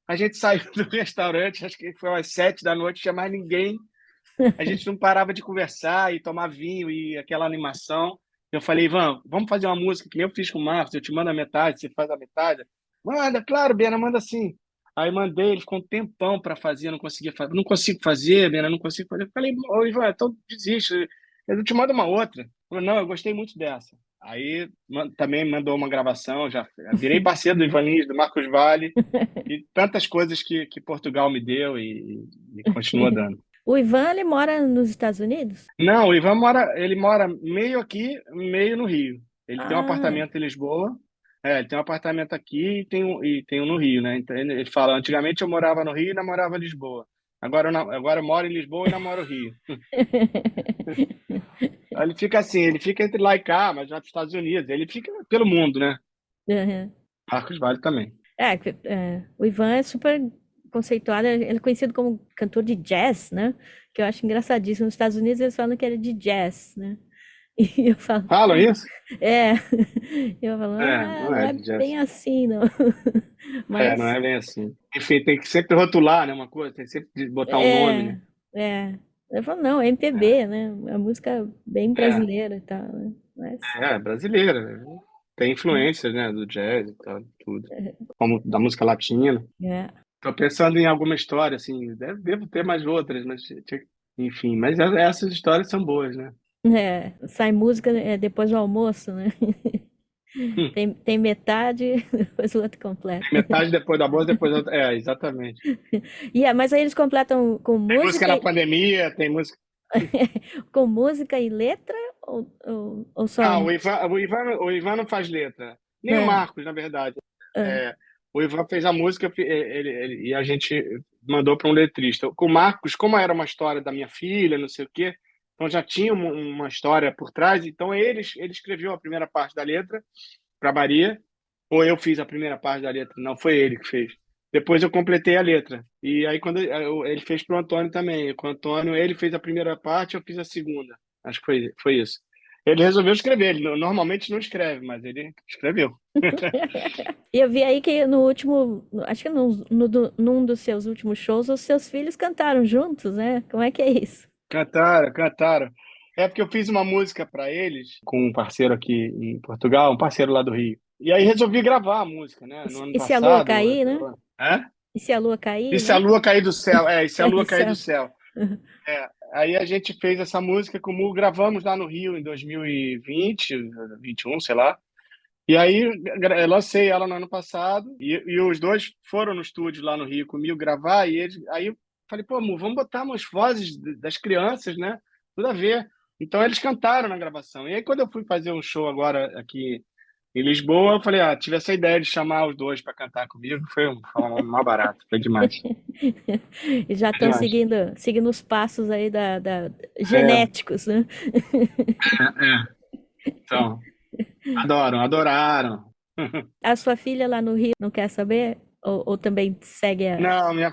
Speaker 3: A gente saiu do restaurante, acho que foi às 7 da noite, tinha mais ninguém. A gente não parava de conversar e tomar vinho e aquela animação. Eu falei, Ivan, vamos fazer uma música que nem eu fiz com o Marcos, eu te mando a metade, você faz a metade. Manda, claro, Bena, manda sim. Aí mandei, ele ficou um tempão para fazer, não conseguia fazer. Não consigo fazer, Bena, não consigo fazer. Eu falei, ô Ivan, então desiste, eu te mando uma outra. Ele falou, não, eu gostei muito dessa. Aí também mandou uma gravação, já virei parceiro do Ivan Lins, do Marcos Vale, e tantas coisas que Portugal me deu e continua dando.
Speaker 1: O Ivan, ele mora nos Estados Unidos?
Speaker 3: Não, o Ivan ele mora meio aqui, meio no Rio. Ele tem um
Speaker 1: Ah,
Speaker 3: apartamento em Lisboa, ele tem um apartamento aqui e tem um no Rio, né? Então ele fala, antigamente eu morava no Rio e namorava em Lisboa. Agora eu moro em Lisboa e namoro o Rio. Aí ele fica assim, ele fica entre lá e cá, mas já para os Estados Unidos. Ele fica pelo mundo, né?
Speaker 1: Aham.
Speaker 3: Marcos Vale também.
Speaker 1: O Ivan é super conceituado, ele é conhecido como cantor de jazz, né? Que eu acho engraçadíssimo. Nos Estados Unidos eles falam que ele é de jazz, né? E eu falo,
Speaker 3: Falam isso?
Speaker 1: é. Eu falo,
Speaker 3: Não
Speaker 1: não
Speaker 3: é
Speaker 1: é
Speaker 3: de jazz.
Speaker 1: bem assim, não.
Speaker 3: Não
Speaker 1: Mas
Speaker 3: é bem assim. Enfim, tem que sempre rotular, né? Uma coisa, tem que sempre botar um nome,
Speaker 1: é,
Speaker 3: né?
Speaker 1: é. Eu falo, não, é MPB, né? É música bem
Speaker 3: É,
Speaker 1: brasileira e tal, né? Mas,
Speaker 3: brasileira, né? Tem influências, né, do jazz e tal, tudo. Como da música latina.
Speaker 1: é.
Speaker 3: Tô pensando em alguma história, assim, devo ter mais outras, mas, enfim, mas essas histórias são boas, né?
Speaker 1: Sai música depois do almoço, né?
Speaker 3: Hum.
Speaker 1: Tem metade, depois o outro completa.
Speaker 3: Metade depois da bolsa, depois da outra. Exatamente.
Speaker 1: Mas aí eles completam
Speaker 3: Tem música na pandemia, tem música.
Speaker 1: com música e letra ou só?
Speaker 3: Ah, o Ivan não faz letra. Nem o
Speaker 1: É,
Speaker 3: Marcos, na verdade.
Speaker 1: é.
Speaker 3: É, o Ivan fez a música e a gente mandou para um letrista. Com o Marcos, como era uma história da minha filha, não sei o quê, então já tinha uma história por trás, então ele escreveu a primeira parte da letra para Maria, ou eu fiz a primeira parte da letra, não foi ele que fez. Depois eu completei a letra. E aí quando ele fez para o Antônio também. Com o Antônio, ele fez a primeira parte, eu fiz a segunda. Acho que foi isso. Ele resolveu escrever. Ele normalmente não escreve, mas ele escreveu.
Speaker 1: E eu vi aí que no último, acho que num dos seus últimos shows, os seus filhos cantaram juntos, né? Como é que é isso?
Speaker 3: Cantaram, cantaram. É porque eu fiz uma música para eles com um parceiro aqui em Portugal, um parceiro lá do Rio. E aí resolvi gravar a música, né? No ano
Speaker 1: E se a lua
Speaker 3: passado.
Speaker 1: cair, né?
Speaker 3: Hã?
Speaker 1: E se a lua cair,
Speaker 3: E se a
Speaker 1: né?
Speaker 3: lua cair do céu? E se a lua
Speaker 1: E se
Speaker 3: cair do
Speaker 1: a...
Speaker 3: céu? Aí a gente fez essa música como gravamos lá no Rio em 2020, 21, sei lá. E aí lancei ela no ano passado e os dois foram no estúdio lá no Rio comigo gravar aí eu falei, pô, amor, vamos botar umas vozes das crianças, né? Tudo a ver. Então eles cantaram na gravação. E aí quando eu fui fazer um show agora aqui Em Lisboa, eu falei, tive essa ideia de chamar os dois para cantar comigo, foi um mal barato, foi demais.
Speaker 1: E já
Speaker 3: Foi
Speaker 1: estão
Speaker 3: demais.
Speaker 1: seguindo os passos aí
Speaker 3: É,
Speaker 1: genéticos, né?
Speaker 3: é. Então, adoraram.
Speaker 1: A sua filha lá no Rio não quer saber? Ou também segue a.
Speaker 3: Não, minha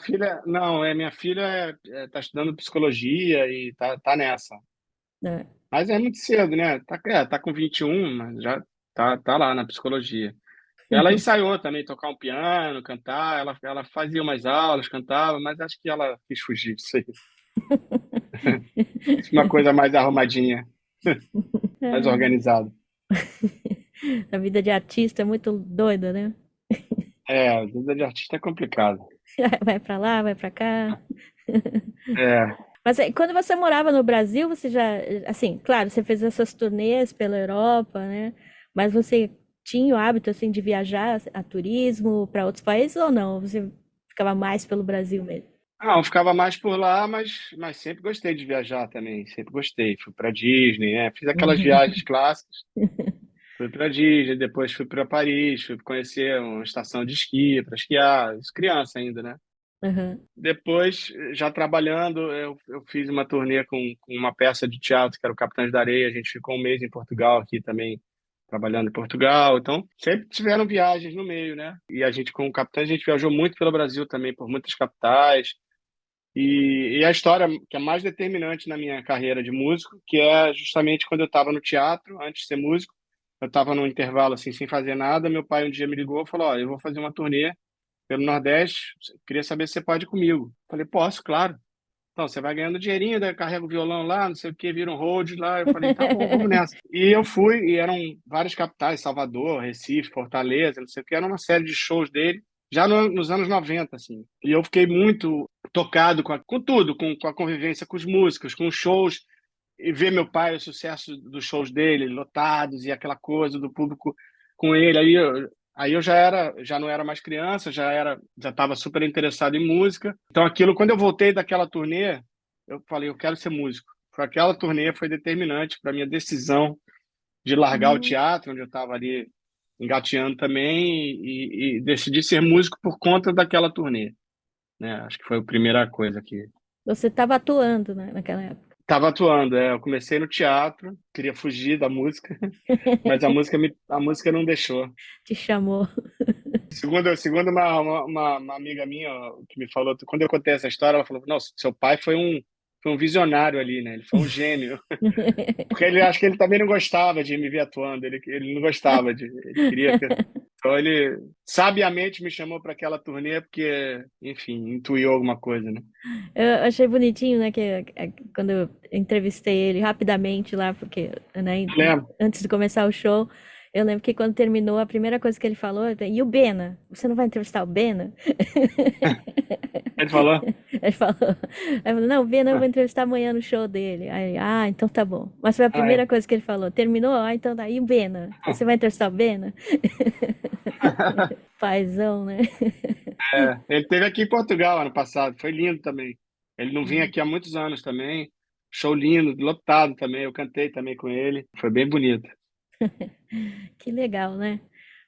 Speaker 3: filha tá estudando psicologia e tá nessa.
Speaker 1: Né?
Speaker 3: Mas é muito cedo, né? Tá com 21, mas já tá lá na psicologia. Ela ensaiou também tocar um piano, cantar, ela fazia umas aulas, cantava, mas acho que ela quis fugir disso aí. Uma coisa mais arrumadinha, mais organizada.
Speaker 1: A vida de artista é muito doida, né?
Speaker 3: É, a vida de artista é complicada.
Speaker 1: Vai pra lá, vai pra cá.
Speaker 3: É,
Speaker 1: Mas aí, quando você morava no Brasil, você já, assim, claro, você fez essas turnês pela Europa, né? Mas você tinha o hábito, assim, de viajar a turismo para outros países ou não? Você ficava mais pelo Brasil mesmo?
Speaker 3: não, eu ficava mais por lá, mas sempre gostei de viajar também, sempre gostei. Fui para Disney, né? Fiz aquelas
Speaker 1: Uhum.
Speaker 3: viagens clássicas. Fui para Disney, depois fui para Paris, fui conhecer uma estação de esqui, para esquiar, isso criança ainda, né?
Speaker 1: Uhum.
Speaker 3: Depois, já trabalhando, eu fiz uma turnê com uma peça de teatro, que era o Capitães da Areia. A gente ficou um mês em Portugal aqui também, trabalhando em Portugal. Então, sempre tiveram viagens no meio, né? E a gente, com o Capitães, a gente viajou muito pelo Brasil também, por muitas capitais. E a história que é mais determinante na minha carreira de músico, que é justamente quando eu estava no teatro, antes de ser músico, eu estava num intervalo assim, sem fazer nada. Meu pai um dia me ligou e falou: Ó, eu vou fazer uma turnê pelo Nordeste, queria saber se você pode ir comigo. Falei, posso, claro. Então, você vai ganhando dinheirinho, daí carrega o violão lá, não sei o que, vira um hold lá. Eu falei, tá bom, vamos nessa. E eu fui, e eram várias capitais, Salvador, Recife, Fortaleza, não sei o que, era uma série de shows dele, já nos anos 90, assim. E eu fiquei muito tocado com tudo, com a convivência com os músicos, com os shows, e ver meu pai, o sucesso dos shows dele, lotados, e aquela coisa do público com ele. Aí eu já não era mais criança, já estava super interessado em música. Então aquilo, quando eu voltei daquela turnê, eu falei, eu quero ser músico. Aquela turnê foi determinante para minha decisão de largar o
Speaker 1: Hum.
Speaker 3: teatro, onde eu estava ali engateando também, e decidi ser músico por conta daquela turnê, né? Acho que foi a primeira coisa que
Speaker 1: Você estava atuando, né, naquela época.
Speaker 3: estava atuando. Eu comecei no teatro, queria fugir da música, mas a música não deixou.
Speaker 1: Te chamou.
Speaker 3: Segundo uma amiga minha, ó, que me falou, quando eu contei essa história, ela falou: Nossa, seu pai foi um visionário ali, né? Ele foi um gênio. Porque ele acho que ele também não gostava de me ver atuando, ele não gostava ele queria que. Então ele sabiamente me chamou para aquela turnê porque, enfim, intuiu alguma coisa, né?
Speaker 1: Eu achei bonitinho, né, que quando eu entrevistei ele rapidamente lá, porque, né,
Speaker 3: Eu lembro.
Speaker 1: antes de começar o show, eu lembro que quando terminou, a primeira coisa que ele falou, e o Bena? Você não vai entrevistar o Bena?
Speaker 3: Ele falou.
Speaker 1: Ele falou, não, o Bena eu vou entrevistar amanhã no show dele. Aí, então tá bom. Mas foi a
Speaker 3: Ah, é.
Speaker 1: primeira coisa que ele falou. Terminou? Então tá. E o Bena? Você vai entrevistar o Bena? Paizão, né?
Speaker 3: Ele esteve aqui em Portugal ano passado, foi lindo também. Ele não vinha
Speaker 1: Hum.
Speaker 3: aqui há muitos anos também. Show lindo, lotado também. Eu cantei também com ele. Foi bem bonito.
Speaker 1: Que legal, né?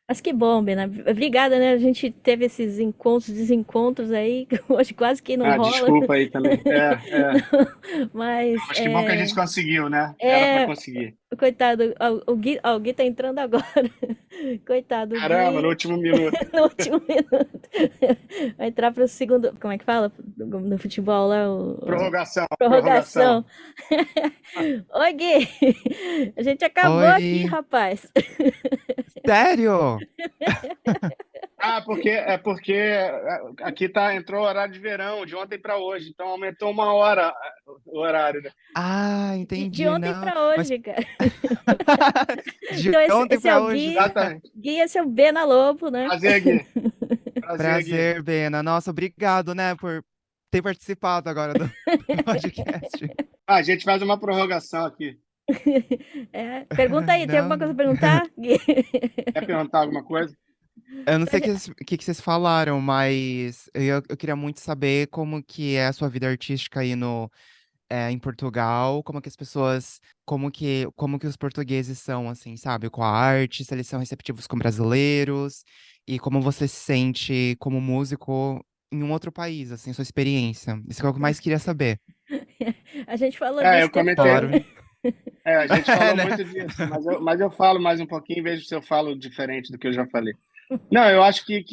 Speaker 1: Mas que bom, Bena. Obrigada, né? A gente teve esses encontros, desencontros aí, que hoje quase que não
Speaker 3: Ah,
Speaker 1: rola.
Speaker 3: desculpa aí também.
Speaker 1: Não, mas
Speaker 3: Mas que bom que a gente conseguiu, né? Era para
Speaker 1: é,
Speaker 3: conseguir.
Speaker 1: coitado, o Gui tá entrando agora. Coitado, o
Speaker 3: Caramba, no
Speaker 1: Gui
Speaker 3: último minuto.
Speaker 1: no último minuto. Vai entrar para o segundo, como é que fala? No futebol lá,
Speaker 3: Prorrogação, prorrogação.
Speaker 1: prorrogação. Oi, Gui. A gente acabou aqui,
Speaker 2: Oi,
Speaker 1: rapaz.
Speaker 2: sério?
Speaker 3: Porque aqui entrou o horário de verão, de ontem para hoje, então aumentou uma hora o horário, né?
Speaker 2: Ah,
Speaker 1: De
Speaker 2: entendi,
Speaker 1: ontem
Speaker 2: não.
Speaker 1: para
Speaker 2: Mas
Speaker 1: hoje, cara.
Speaker 2: de
Speaker 1: Então,
Speaker 2: ontem
Speaker 1: esse é
Speaker 2: pra
Speaker 1: o
Speaker 2: hoje,
Speaker 1: Gui.
Speaker 3: Exatamente.
Speaker 1: Gui, esse é o Bena Lobo, né?
Speaker 3: Prazer, Gui. Prazer, Gui.
Speaker 2: prazer, Bena. Nossa, obrigado, né, por ter participado agora do podcast.
Speaker 3: Ah, a gente faz uma prorrogação aqui.
Speaker 1: Pergunta aí, tem alguma
Speaker 2: Não,
Speaker 1: coisa a perguntar, Gui?
Speaker 3: Quer perguntar alguma coisa?
Speaker 2: eu não sei
Speaker 1: Mas,
Speaker 2: o que vocês falaram, mas eu queria muito saber como que é a sua vida artística aí em Portugal, como que os portugueses são, assim, sabe, com a arte, se eles são receptivos com brasileiros, e como você se sente como músico em um outro país, assim, sua experiência. Isso que é o que eu mais queria saber.
Speaker 1: A gente falou
Speaker 3: É, eu
Speaker 1: disso o tempo
Speaker 3: comentei,
Speaker 1: todo.
Speaker 2: Claro.
Speaker 3: a gente
Speaker 2: É,
Speaker 3: falou
Speaker 2: né?
Speaker 3: muito disso, mas eu falo mais um pouquinho, vejo se eu falo diferente do que eu já falei. Não, eu acho que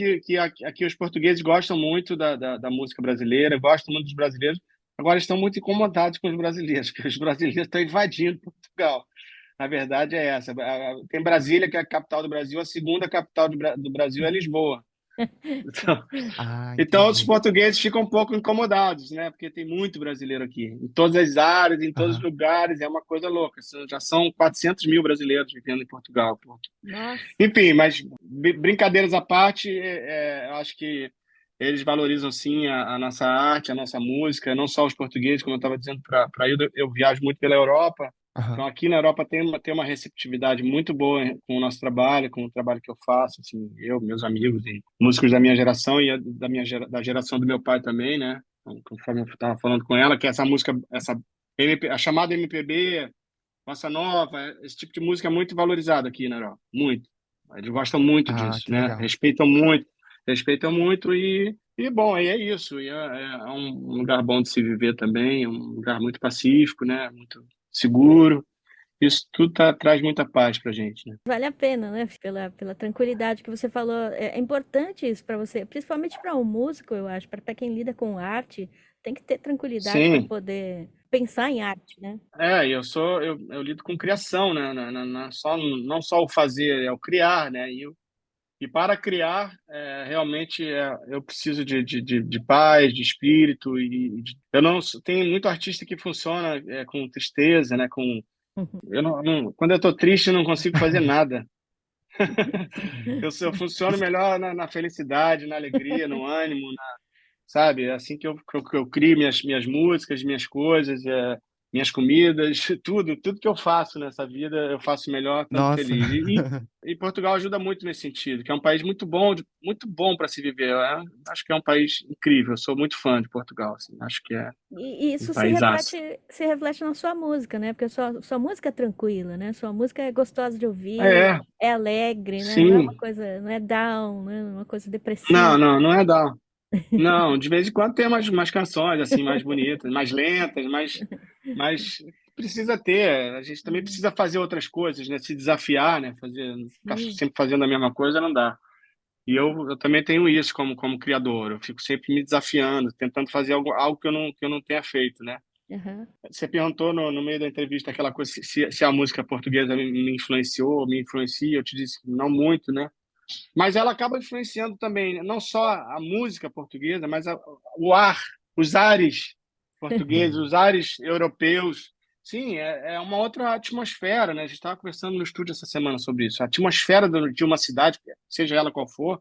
Speaker 3: aqui os portugueses gostam muito da música brasileira, gostam muito dos brasileiros, agora estão muito incomodados com os brasileiros, porque os brasileiros estão invadindo Portugal. A verdade é essa. Tem Brasília, que é a capital do Brasil, a segunda capital do Brasil é Lisboa. Então,
Speaker 2: Ah,
Speaker 3: então, os
Speaker 2: entendi.
Speaker 3: portugueses ficam um pouco incomodados, né? Porque tem muito brasileiro aqui, em todas as áreas, em todos os
Speaker 2: Aham.
Speaker 3: lugares, é uma coisa louca. Já são 400 mil brasileiros vivendo em Portugal.
Speaker 1: Nossa.
Speaker 3: Enfim, mas brincadeiras à parte, eu acho que eles valorizam sim a nossa arte, a nossa música, não só os portugueses, como eu estava dizendo, para eu viajo muito pela Europa.
Speaker 2: Aham.
Speaker 3: Então, aqui na Europa tem uma receptividade muito boa com o nosso trabalho, com o trabalho que eu faço, assim, eu, meus amigos e músicos da minha geração e da geração do meu pai também, né? Então, conforme eu estava falando com ela, que essa música, a chamada MPB, bossa nova, esse tipo de música é muito valorizado aqui na Europa, muito. Eles gostam muito
Speaker 2: Ah,
Speaker 3: disso,
Speaker 2: que
Speaker 3: né?
Speaker 2: legal.
Speaker 3: Respeitam muito e bom, aí é isso. É um lugar bom de se viver também, é um lugar muito pacífico, né? Muito seguro. Isso tudo traz muita paz pra gente, né?
Speaker 1: Vale a pena, né? Pela tranquilidade que você falou. É importante isso para você, principalmente para um músico, eu acho, para quem lida com arte, tem que ter tranquilidade para
Speaker 3: Sim,
Speaker 1: poder pensar em arte, né?
Speaker 3: eu lido com criação, né? Não só o fazer, é o criar, né? E para criar, realmente eu preciso de paz, de espírito eu não tem muito artista que funciona com tristeza, né? Quando eu estou triste eu não consigo fazer nada. Eu funciono melhor na felicidade, na alegria, no ânimo, sabe? É assim que eu crio minhas músicas, minhas coisas, minhas comidas, tudo que eu faço nessa vida, eu faço melhor, estando
Speaker 2: Nossa.
Speaker 3: feliz. E Portugal ajuda muito nesse sentido, que é um país muito bom para se viver. Acho que é um país incrível. Eu sou muito fã de Portugal, assim. Acho que é
Speaker 1: E
Speaker 3: um
Speaker 1: isso
Speaker 3: país aço.
Speaker 1: se reflete na sua música, né? Porque sua música é tranquila, né? Sua música é gostosa de ouvir,
Speaker 3: É,
Speaker 1: é alegre, né? Não é uma
Speaker 3: sim.
Speaker 1: coisa, não é down, né? Não é uma coisa depressiva.
Speaker 3: Não é dar. Não, de vez em quando tem umas canções assim mais bonitas, mais lentas, mas precisa ter. A gente também
Speaker 1: Uhum.
Speaker 3: precisa fazer outras coisas, né? Se desafiar, né? Ficar
Speaker 1: Sim.
Speaker 3: sempre fazendo a mesma coisa não dá. E eu também tenho isso como criador. Eu fico sempre me desafiando, tentando fazer algo que eu não tenha feito, né?
Speaker 1: Aham.
Speaker 3: Você perguntou no meio da entrevista aquela coisa se a música portuguesa me influenciou, me influencia. Eu te disse que não muito, né? Mas ela acaba influenciando também, né? Não só a música portuguesa, mas o ar, os ares portugueses,
Speaker 2: Hum.
Speaker 3: os ares europeus. Sim, é uma outra atmosfera, né? A gente estava conversando no estúdio essa semana sobre isso. A atmosfera de uma cidade, seja ela qual for,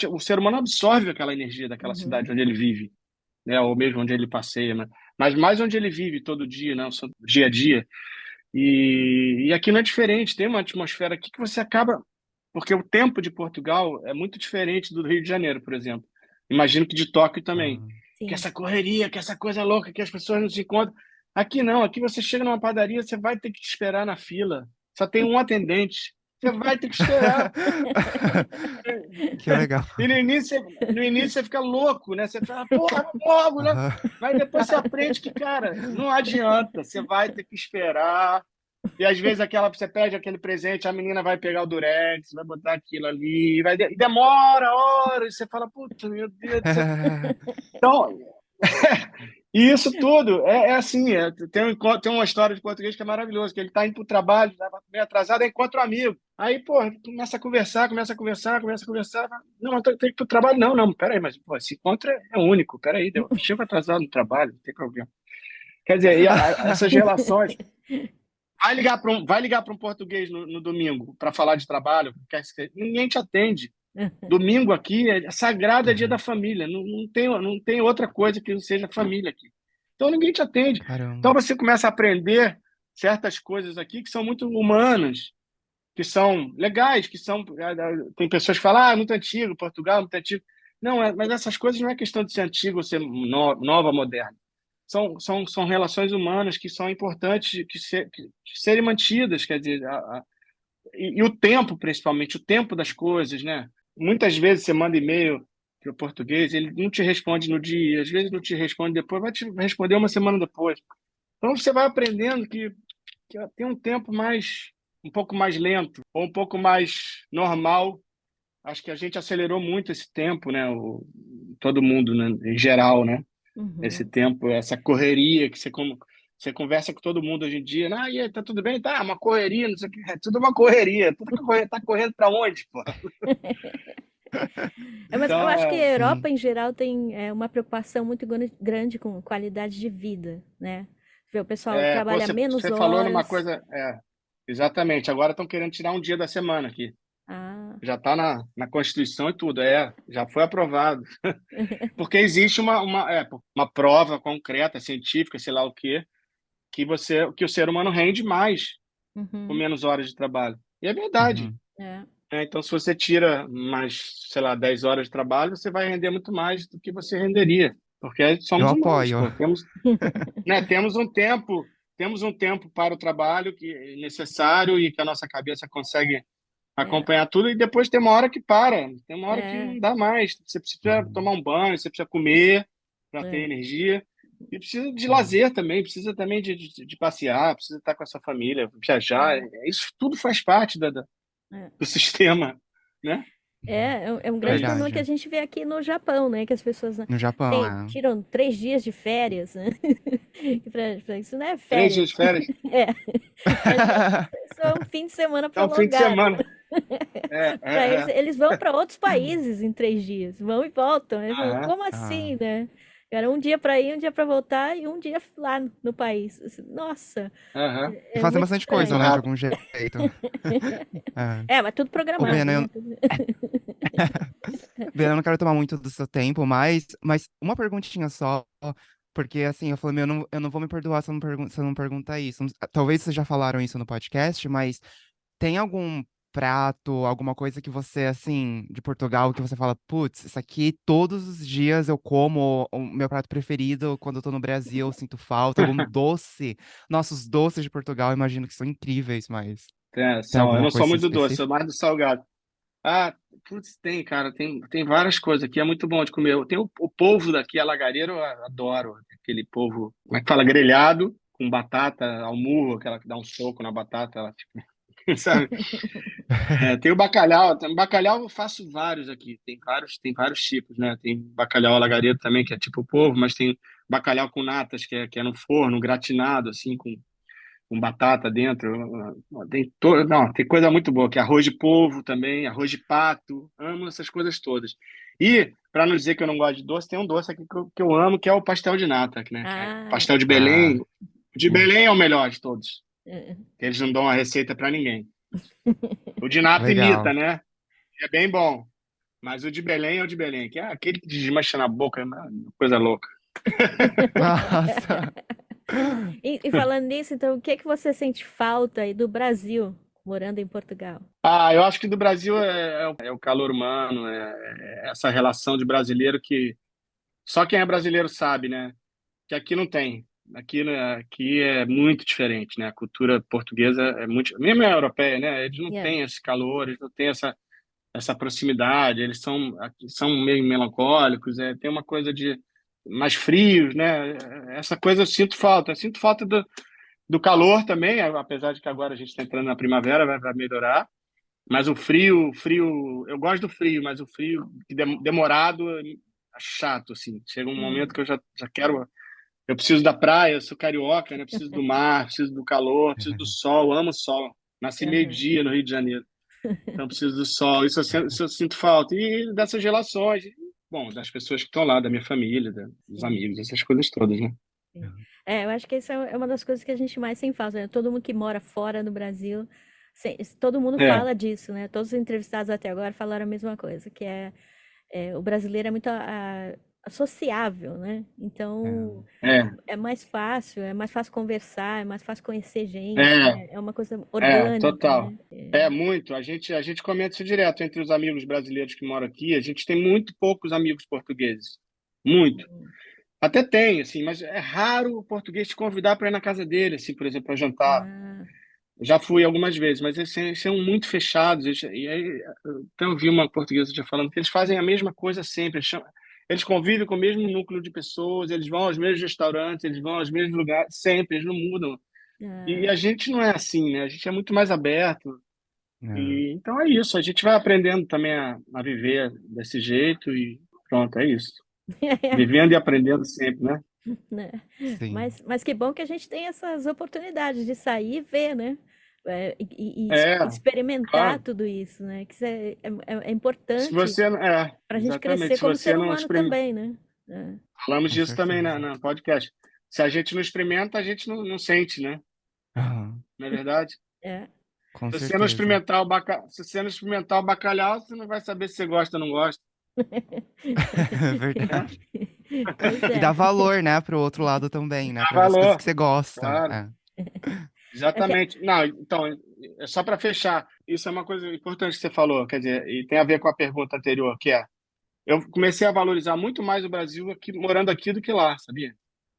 Speaker 3: o ser humano absorve aquela energia daquela
Speaker 1: Uhum.
Speaker 3: cidade onde ele vive, né? Ou mesmo onde ele passeia, né? Mas mais onde ele vive todo dia, né? O seu dia a dia. E aqui não é diferente, tem uma atmosfera aqui que você acaba. Porque o tempo de Portugal é muito diferente do Rio de Janeiro, por exemplo. Imagino que de Tóquio também.
Speaker 2: Ah,
Speaker 3: Que
Speaker 1: Sim.
Speaker 3: essa correria, que essa coisa louca, que as pessoas não se encontram. Aqui não, aqui você chega numa padaria, você vai ter que esperar na fila. Só tem um atendente. Você vai ter que esperar.
Speaker 2: que legal.
Speaker 3: E no início você fica louco, né? Você fala, porra, logo, né?
Speaker 2: Aham.
Speaker 3: Mas depois você aprende que, cara, não adianta. Você vai ter que esperar. E às vezes você pede aquele presente, a menina vai pegar o durex, vai botar aquilo ali, e demora horas, e você fala, puta, meu Deus do céu. Então, e isso tudo é assim, tem uma história de português que é maravilhosa, que ele está indo para o trabalho, estava meio atrasado, aí encontra um amigo. Aí, pô, começa a conversar, começa a conversar, começa a conversar. Não, eu tenho que ir para o trabalho. Não, não, peraí, mas pô, esse encontro é único, peraí, eu chego atrasado no trabalho, não tem problema. Quer dizer, essas relações. Vai ligar para um português no domingo para falar de trabalho, ninguém te atende. Domingo aqui é sagrado, é dia da
Speaker 2: Aham.
Speaker 3: família. Não tem outra coisa que não seja família aqui. Então ninguém te atende. Então
Speaker 2: Caramba.
Speaker 3: você começa a aprender certas coisas aqui que são muito humanas, que são legais, tem pessoas que falam, é muito antigo, Portugal, muito antigo. Não, mas essas coisas não é questão de ser antigo ou ser nova, moderna. são relações humanas que são importantes de serem mantidas, quer dizer, e o tempo, principalmente, o tempo das coisas, né? Muitas vezes você manda e-mail para o português, ele não te responde no dia, às vezes não te responde depois, vai te responder uma semana depois. Então você vai aprendendo que tem um tempo um pouco mais lento, ou um pouco mais normal. Acho que a gente acelerou muito esse tempo, né? Todo mundo, né? Em geral, né? Esse
Speaker 1: Uhum.
Speaker 3: tempo, essa correria que você conversa com todo mundo hoje em dia. Ah, e aí, tá tudo bem? Tá, uma correria, não sei o que. É tudo uma correria. Tudo tá correndo para onde, pô?
Speaker 1: Mas eu
Speaker 3: Então,
Speaker 1: acho que a
Speaker 2: Sim.
Speaker 1: Europa, em geral, tem uma preocupação muito grande com qualidade de vida, né? Vê, o pessoal
Speaker 3: pô,
Speaker 1: trabalha menos
Speaker 3: você falou numa
Speaker 1: horas.
Speaker 3: coisa. Exatamente. Agora estão querendo tirar um dia da semana aqui.
Speaker 1: Ah,
Speaker 3: Já está na Constituição e tudo. Já foi aprovado. Porque existe uma prova concreta, científica, sei lá o quê, que o ser humano rende mais com
Speaker 1: uhum,
Speaker 3: menos horas de trabalho. E é verdade.
Speaker 2: Uhum.
Speaker 1: é,
Speaker 3: Né? Então, se você tira mais, sei lá, 10 horas de trabalho, você vai render muito mais do que você renderia. Porque
Speaker 2: Eu
Speaker 3: somos humanos,
Speaker 2: apoio.
Speaker 3: pô. Né, temos um tempo para o trabalho que é necessário e que a nossa cabeça consegue
Speaker 1: é,
Speaker 3: acompanhar tudo, e depois tem uma hora que para, tem uma hora que
Speaker 1: é,
Speaker 3: não dá mais. Você precisa
Speaker 2: Uhum.
Speaker 3: tomar um banho, você precisa comer para ter
Speaker 1: é,
Speaker 3: energia. E precisa de
Speaker 2: Uhum.
Speaker 3: lazer também, precisa também de passear, precisa estar com a sua família, viajar.
Speaker 1: é,
Speaker 3: Isso tudo faz parte
Speaker 1: é.
Speaker 3: do sistema, né?
Speaker 1: É um grande problema que a
Speaker 2: Verdade.
Speaker 1: gente vê aqui no Japão, né? Que as pessoas, né,
Speaker 2: No Japão, é.
Speaker 1: tiram 3 dias de férias, né? Isso não é
Speaker 3: 3 dias
Speaker 1: férias.
Speaker 3: de férias
Speaker 1: É, isso é um fim de semana
Speaker 3: é um fim de
Speaker 1: prolongado.
Speaker 3: semana.
Speaker 1: Para eles,
Speaker 3: É.
Speaker 1: eles vão para outros países em 3 dias, vão e voltam. Eles falam,
Speaker 3: Aham,
Speaker 1: como assim,
Speaker 2: Ah.
Speaker 1: né? Era um dia para ir, um dia para voltar e um dia lá no país. Assim, nossa,
Speaker 3: aham.
Speaker 2: E
Speaker 1: é
Speaker 2: fazem
Speaker 1: muito
Speaker 2: bastante
Speaker 3: Muito
Speaker 2: coisa,
Speaker 1: estranho.
Speaker 2: né? De
Speaker 3: rápido.
Speaker 2: algum jeito. É.
Speaker 1: Mas tudo
Speaker 2: Ô,
Speaker 1: programado,
Speaker 2: Bena,
Speaker 1: né?
Speaker 2: Bena, eu não quero tomar muito do seu tempo, mas uma perguntinha só, porque assim, eu falei, meu, eu não vou me perdoar se eu não perguntar isso. Talvez vocês já falaram isso no podcast, mas tem algum prato, alguma coisa que você, assim, de Portugal, que você fala, putz, isso aqui todos os dias eu como o meu prato preferido quando eu tô no Brasil, eu sinto falta, algum doce. Nossa, os doces de Portugal, eu imagino que são incríveis, mas tem
Speaker 3: Eu
Speaker 2: alguma
Speaker 3: não sou
Speaker 2: coisa assim
Speaker 3: muito doce, sou
Speaker 2: específica?
Speaker 3: mais do salgado. Ah, putz, tem, cara, tem várias coisas aqui, é muito bom de comer. Tem o polvo daqui, a lagareiro, eu adoro. Aquele polvo, como é que fala? Grelhado, com batata, ao murro, aquela que dá um soco na batata, ela fica, sabe? Tem o bacalhau, bacalhau eu faço vários aqui, tem vários tipos, né? Tem bacalhau alagareiro também, que é tipo polvo, mas tem bacalhau com natas, que é no forno, gratinado, assim, com batata dentro. Não, tem coisa muito boa, que é arroz de polvo também, arroz de pato, amo essas coisas todas. E, para não dizer que eu não gosto de doce, tem um doce aqui que eu amo, que é o pastel de nata, né? Que é
Speaker 1: Ah,
Speaker 3: pastel de Belém.
Speaker 2: Ah,
Speaker 3: O de Belém é o melhor de todos,
Speaker 1: é.
Speaker 3: que eles não dão a receita para ninguém. O de nata imita,
Speaker 2: legal.
Speaker 3: né? É bem bom. Mas o de Belém é o de Belém, que é aquele que desmancha na boca, é uma coisa louca.
Speaker 2: Nossa.
Speaker 1: E falando nisso, então, o que que você sente falta aí do Brasil, morando em Portugal?
Speaker 3: Eu acho que do Brasil é o calor humano, é essa relação de brasileiro que só quem é brasileiro sabe, né? Que aqui não tem. Aqui, né, aqui é muito diferente, né? A cultura portuguesa é muito, mesmo a europeia, né? Eles não
Speaker 1: Yeah.
Speaker 3: têm esse calor, eles não têm essa proximidade, eles são meio melancólicos, tem uma coisa de mais frios, né? Essa coisa eu sinto falta do calor também, apesar de que agora a gente está entrando na primavera, vai melhorar. Mas o frio, eu gosto do frio, mas o frio demorado é chato, assim. Chega um momento
Speaker 1: Hum,
Speaker 3: que eu já quero. Eu preciso da praia, eu sou carioca, né? Preciso do mar, preciso do calor, preciso do sol, amo o sol. Nasci
Speaker 1: aham.
Speaker 3: meio-dia no Rio de Janeiro, então preciso do sol. Isso eu sinto falta. E dessas relações, bom, das pessoas que estão lá, da minha família, dos
Speaker 1: Sim,
Speaker 3: amigos, essas coisas todas, né?
Speaker 1: sim. Eu acho que isso é uma das coisas que a gente mais tem falta, né? Todo mundo que mora fora do Brasil, todo mundo
Speaker 3: É,
Speaker 1: fala disso, né? Todos os entrevistados até agora falaram a mesma coisa, que o brasileiro é muito sociável, né? Então,
Speaker 3: é,
Speaker 1: é mais fácil conversar, é mais fácil conhecer gente,
Speaker 3: é,
Speaker 1: né? É uma coisa orgânica,
Speaker 3: total.
Speaker 1: né?
Speaker 3: É muito. A gente comenta isso direto entre os amigos brasileiros que moram aqui. A gente tem muito poucos amigos portugueses. Muito. Até tem, assim, mas é raro o português te convidar para ir na casa dele, assim, por exemplo, para jantar.
Speaker 1: Ah,
Speaker 3: Já fui algumas vezes, mas eles são muito fechados. E aí, eu até ouvi uma portuguesa já falando que eles fazem a mesma coisa sempre. Eles convivem com o mesmo núcleo de pessoas, eles vão aos mesmos restaurantes, eles vão aos mesmos lugares, sempre, eles não mudam. E
Speaker 1: ah.
Speaker 3: a gente não é assim, né? A gente é muito mais aberto.
Speaker 2: É.
Speaker 3: E então é isso. A gente vai aprendendo também a viver desse jeito e pronto, é isso. Vivendo e aprendendo sempre, né?
Speaker 1: Né?
Speaker 2: Sim.
Speaker 1: Mas que bom que a gente tem essas oportunidades de sair e ver, né? E
Speaker 3: É,
Speaker 1: experimentar
Speaker 3: claro.
Speaker 1: tudo isso, né? Que isso é
Speaker 3: Se
Speaker 1: importante
Speaker 3: você,
Speaker 1: para a gente
Speaker 3: exatamente,
Speaker 1: crescer
Speaker 3: se
Speaker 1: como
Speaker 3: você
Speaker 1: ser
Speaker 3: não
Speaker 1: humano
Speaker 3: experimenta,
Speaker 1: também, né? É,
Speaker 3: falamos
Speaker 2: Com
Speaker 3: disso também
Speaker 2: certeza.
Speaker 3: na podcast. Se a gente não experimenta, a gente não sente, né?
Speaker 2: Aham,
Speaker 3: Não é verdade?
Speaker 1: é,
Speaker 2: com
Speaker 3: Se você não
Speaker 2: certeza.
Speaker 3: experimentar se você não experimentar o bacalhau, você não vai saber se você gosta ou não gosta,
Speaker 2: É
Speaker 3: né?
Speaker 2: verdade.
Speaker 1: pois
Speaker 2: E
Speaker 1: é.
Speaker 2: dá valor, né, pro outro lado também, né,
Speaker 3: Dá
Speaker 2: para as coisas que
Speaker 3: valor,
Speaker 2: você gosta.
Speaker 3: claro.
Speaker 2: É.
Speaker 1: É que,
Speaker 3: Exatamente. Não, então, é só para fechar. Isso é uma coisa importante que você falou, quer dizer, e tem a ver com a pergunta anterior, que é, eu comecei a valorizar muito mais o Brasil aqui, morando aqui do que lá, sabia?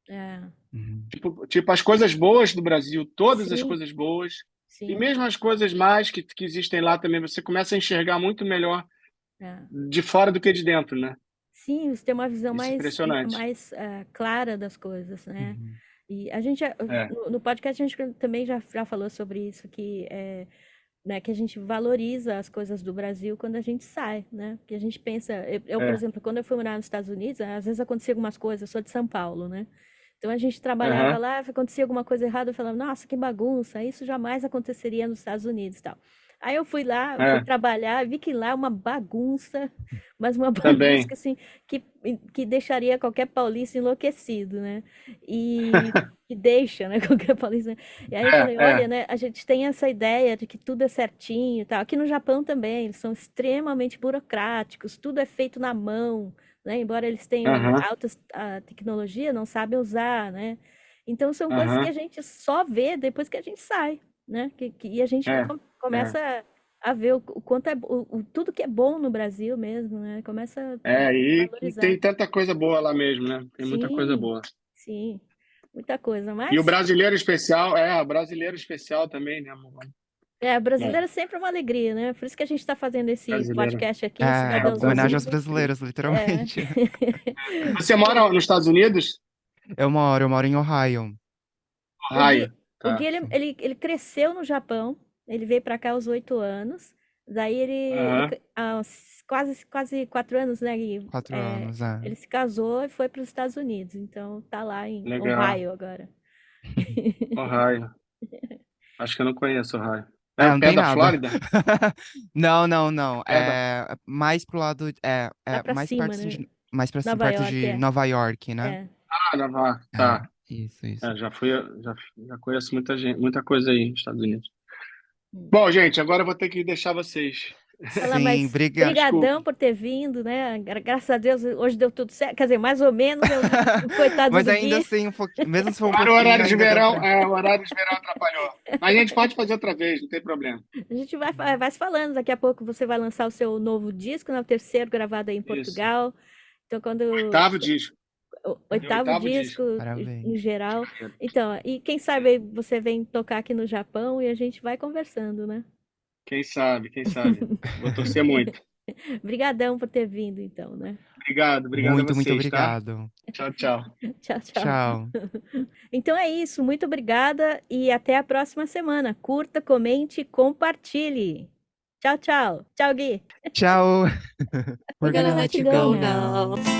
Speaker 1: é,
Speaker 2: Uhum.
Speaker 3: Tipo, as coisas boas do Brasil, todas as
Speaker 1: sim,
Speaker 3: coisas boas, e
Speaker 1: sim,
Speaker 3: mesmo as coisas más que existem lá também, você começa a enxergar muito melhor
Speaker 1: é.
Speaker 3: de fora do que de dentro, né?
Speaker 1: Sim, você tem uma visão
Speaker 3: Isso é impressionante.
Speaker 1: mais clara das coisas, né?
Speaker 2: Uhum.
Speaker 1: E a gente,
Speaker 3: É,
Speaker 1: no podcast, a gente também já falou sobre isso, né, que a gente valoriza as coisas do Brasil quando a gente sai, né? Que a gente pensa, por
Speaker 3: é.
Speaker 1: exemplo, quando eu fui morar nos Estados Unidos, às vezes acontecia algumas coisas, eu sou de São Paulo, né? Então a gente trabalhava
Speaker 3: Aham,
Speaker 1: lá, acontecia alguma coisa errada, eu falava, nossa, que bagunça, isso jamais aconteceria nos Estados Unidos, e tal. Aí eu fui lá, eu fui
Speaker 3: é,
Speaker 1: trabalhar, vi que lá é uma bagunça, mas uma bagunça
Speaker 3: também.
Speaker 1: que, assim, que, que deixaria qualquer paulista enlouquecido, né? E que deixa, né, qualquer paulista. E aí eu
Speaker 3: É,
Speaker 1: falei, olha,
Speaker 3: é.
Speaker 1: né, a gente tem essa ideia de que tudo é certinho e tal. Aqui no Japão também, eles são extremamente burocráticos, tudo é feito na mão, né? Embora eles tenham
Speaker 3: Aham,
Speaker 1: alta tecnologia, não sabem usar, né? Então são coisas que a
Speaker 3: aham.
Speaker 1: gente só vê depois que a gente sai, né? E a gente
Speaker 3: É, é.
Speaker 1: começa a ver o quanto tudo que é bom no Brasil mesmo, né? Começa a
Speaker 3: É, e que
Speaker 1: valorizar.
Speaker 3: tem tanta coisa boa lá mesmo, né? Tem muita coisa
Speaker 1: Sim,
Speaker 3: boa.
Speaker 1: sim, muita coisa.
Speaker 3: E o
Speaker 1: Mas
Speaker 3: brasileiro especial, o brasileiro especial também, né, amor?
Speaker 1: brasileiro é
Speaker 3: É,
Speaker 1: sempre uma alegria, né? Por isso que a gente está fazendo esse
Speaker 3: brasileiro.
Speaker 1: podcast aqui,
Speaker 2: É,
Speaker 3: É, o
Speaker 1: Cidadãos do
Speaker 2: homenagem aos
Speaker 3: brasileiro.
Speaker 1: Mundo.
Speaker 2: brasileiros,
Speaker 1: É.
Speaker 2: literalmente.
Speaker 3: Você mora nos Estados Unidos?
Speaker 2: Eu moro em Ohio.
Speaker 1: O Gui,
Speaker 3: Raio.
Speaker 1: o Gui
Speaker 3: Tá.
Speaker 2: Sim.
Speaker 1: ele cresceu no Japão, ele veio para cá aos 8 anos, daí
Speaker 3: Aham.
Speaker 1: aos quase 4 anos, né, Gui?
Speaker 2: 4 anos, é.
Speaker 1: Ele se casou e foi para os Estados Unidos, então tá lá em
Speaker 3: Legal.
Speaker 1: Ohio agora.
Speaker 3: O Raio. Acho que eu não conheço o Raio. É
Speaker 2: É, não
Speaker 3: perto
Speaker 2: tem
Speaker 3: da
Speaker 2: nada.
Speaker 3: Flórida?
Speaker 2: Não, não, não.
Speaker 3: Perto da...
Speaker 2: É mais pro lado.
Speaker 1: Lá para
Speaker 2: Mais perto,
Speaker 1: cima,
Speaker 2: assim,
Speaker 1: né?
Speaker 2: mais pra,
Speaker 1: Nova
Speaker 2: perto
Speaker 1: York,
Speaker 2: de Nova York, né?
Speaker 1: é.
Speaker 3: Ah, Navarro.
Speaker 2: É,
Speaker 3: Tá.
Speaker 2: isso.
Speaker 3: É, já conheço muita gente, muita coisa aí nos Estados Unidos.
Speaker 1: Hum.
Speaker 3: Bom, gente, agora eu vou ter que deixar vocês.
Speaker 1: Ela,
Speaker 2: Sim,
Speaker 1: mas
Speaker 2: briga.
Speaker 1: brigadão
Speaker 3: Desculpe.
Speaker 1: por ter vindo, né? Graças a Deus hoje deu tudo certo. Quer dizer, mais ou menos, o coitado
Speaker 2: Mas
Speaker 1: do
Speaker 2: ainda
Speaker 1: Gui.
Speaker 2: assim, um pouquinho, mesmo se for um
Speaker 3: Claro,
Speaker 2: pouquinho, ainda deu pra.
Speaker 3: o horário de verão atrapalhou. Mas a gente pode fazer outra vez, não tem problema.
Speaker 1: A gente vai se falando. Daqui a pouco você vai lançar o seu novo disco, né? O terceiro gravado aí em
Speaker 3: Isso.
Speaker 1: Portugal. Então, quando
Speaker 3: Oitavo disco.
Speaker 1: o
Speaker 3: Meu
Speaker 1: oitavo
Speaker 3: oitavo
Speaker 1: disco
Speaker 3: disco.
Speaker 1: em
Speaker 2: Parabéns.
Speaker 1: geral. Então, e quem sabe aí você vem tocar aqui no Japão e a gente vai conversando, né?
Speaker 3: Quem sabe, quem sabe. Vou torcer muito.
Speaker 1: Brigadão por ter vindo, então, né?
Speaker 3: Obrigado a
Speaker 2: Muito, muito
Speaker 3: vocês, tá?
Speaker 2: obrigado.
Speaker 3: Tchau, tchau.
Speaker 1: Tchau, tchau.
Speaker 2: Tchau.
Speaker 1: Então é isso, muito obrigada e até a próxima semana. Curta, comente, compartilhe. Tchau, tchau. Tchau, Gui.
Speaker 2: Tchau.
Speaker 4: We're gonna let you go now.
Speaker 3: Now.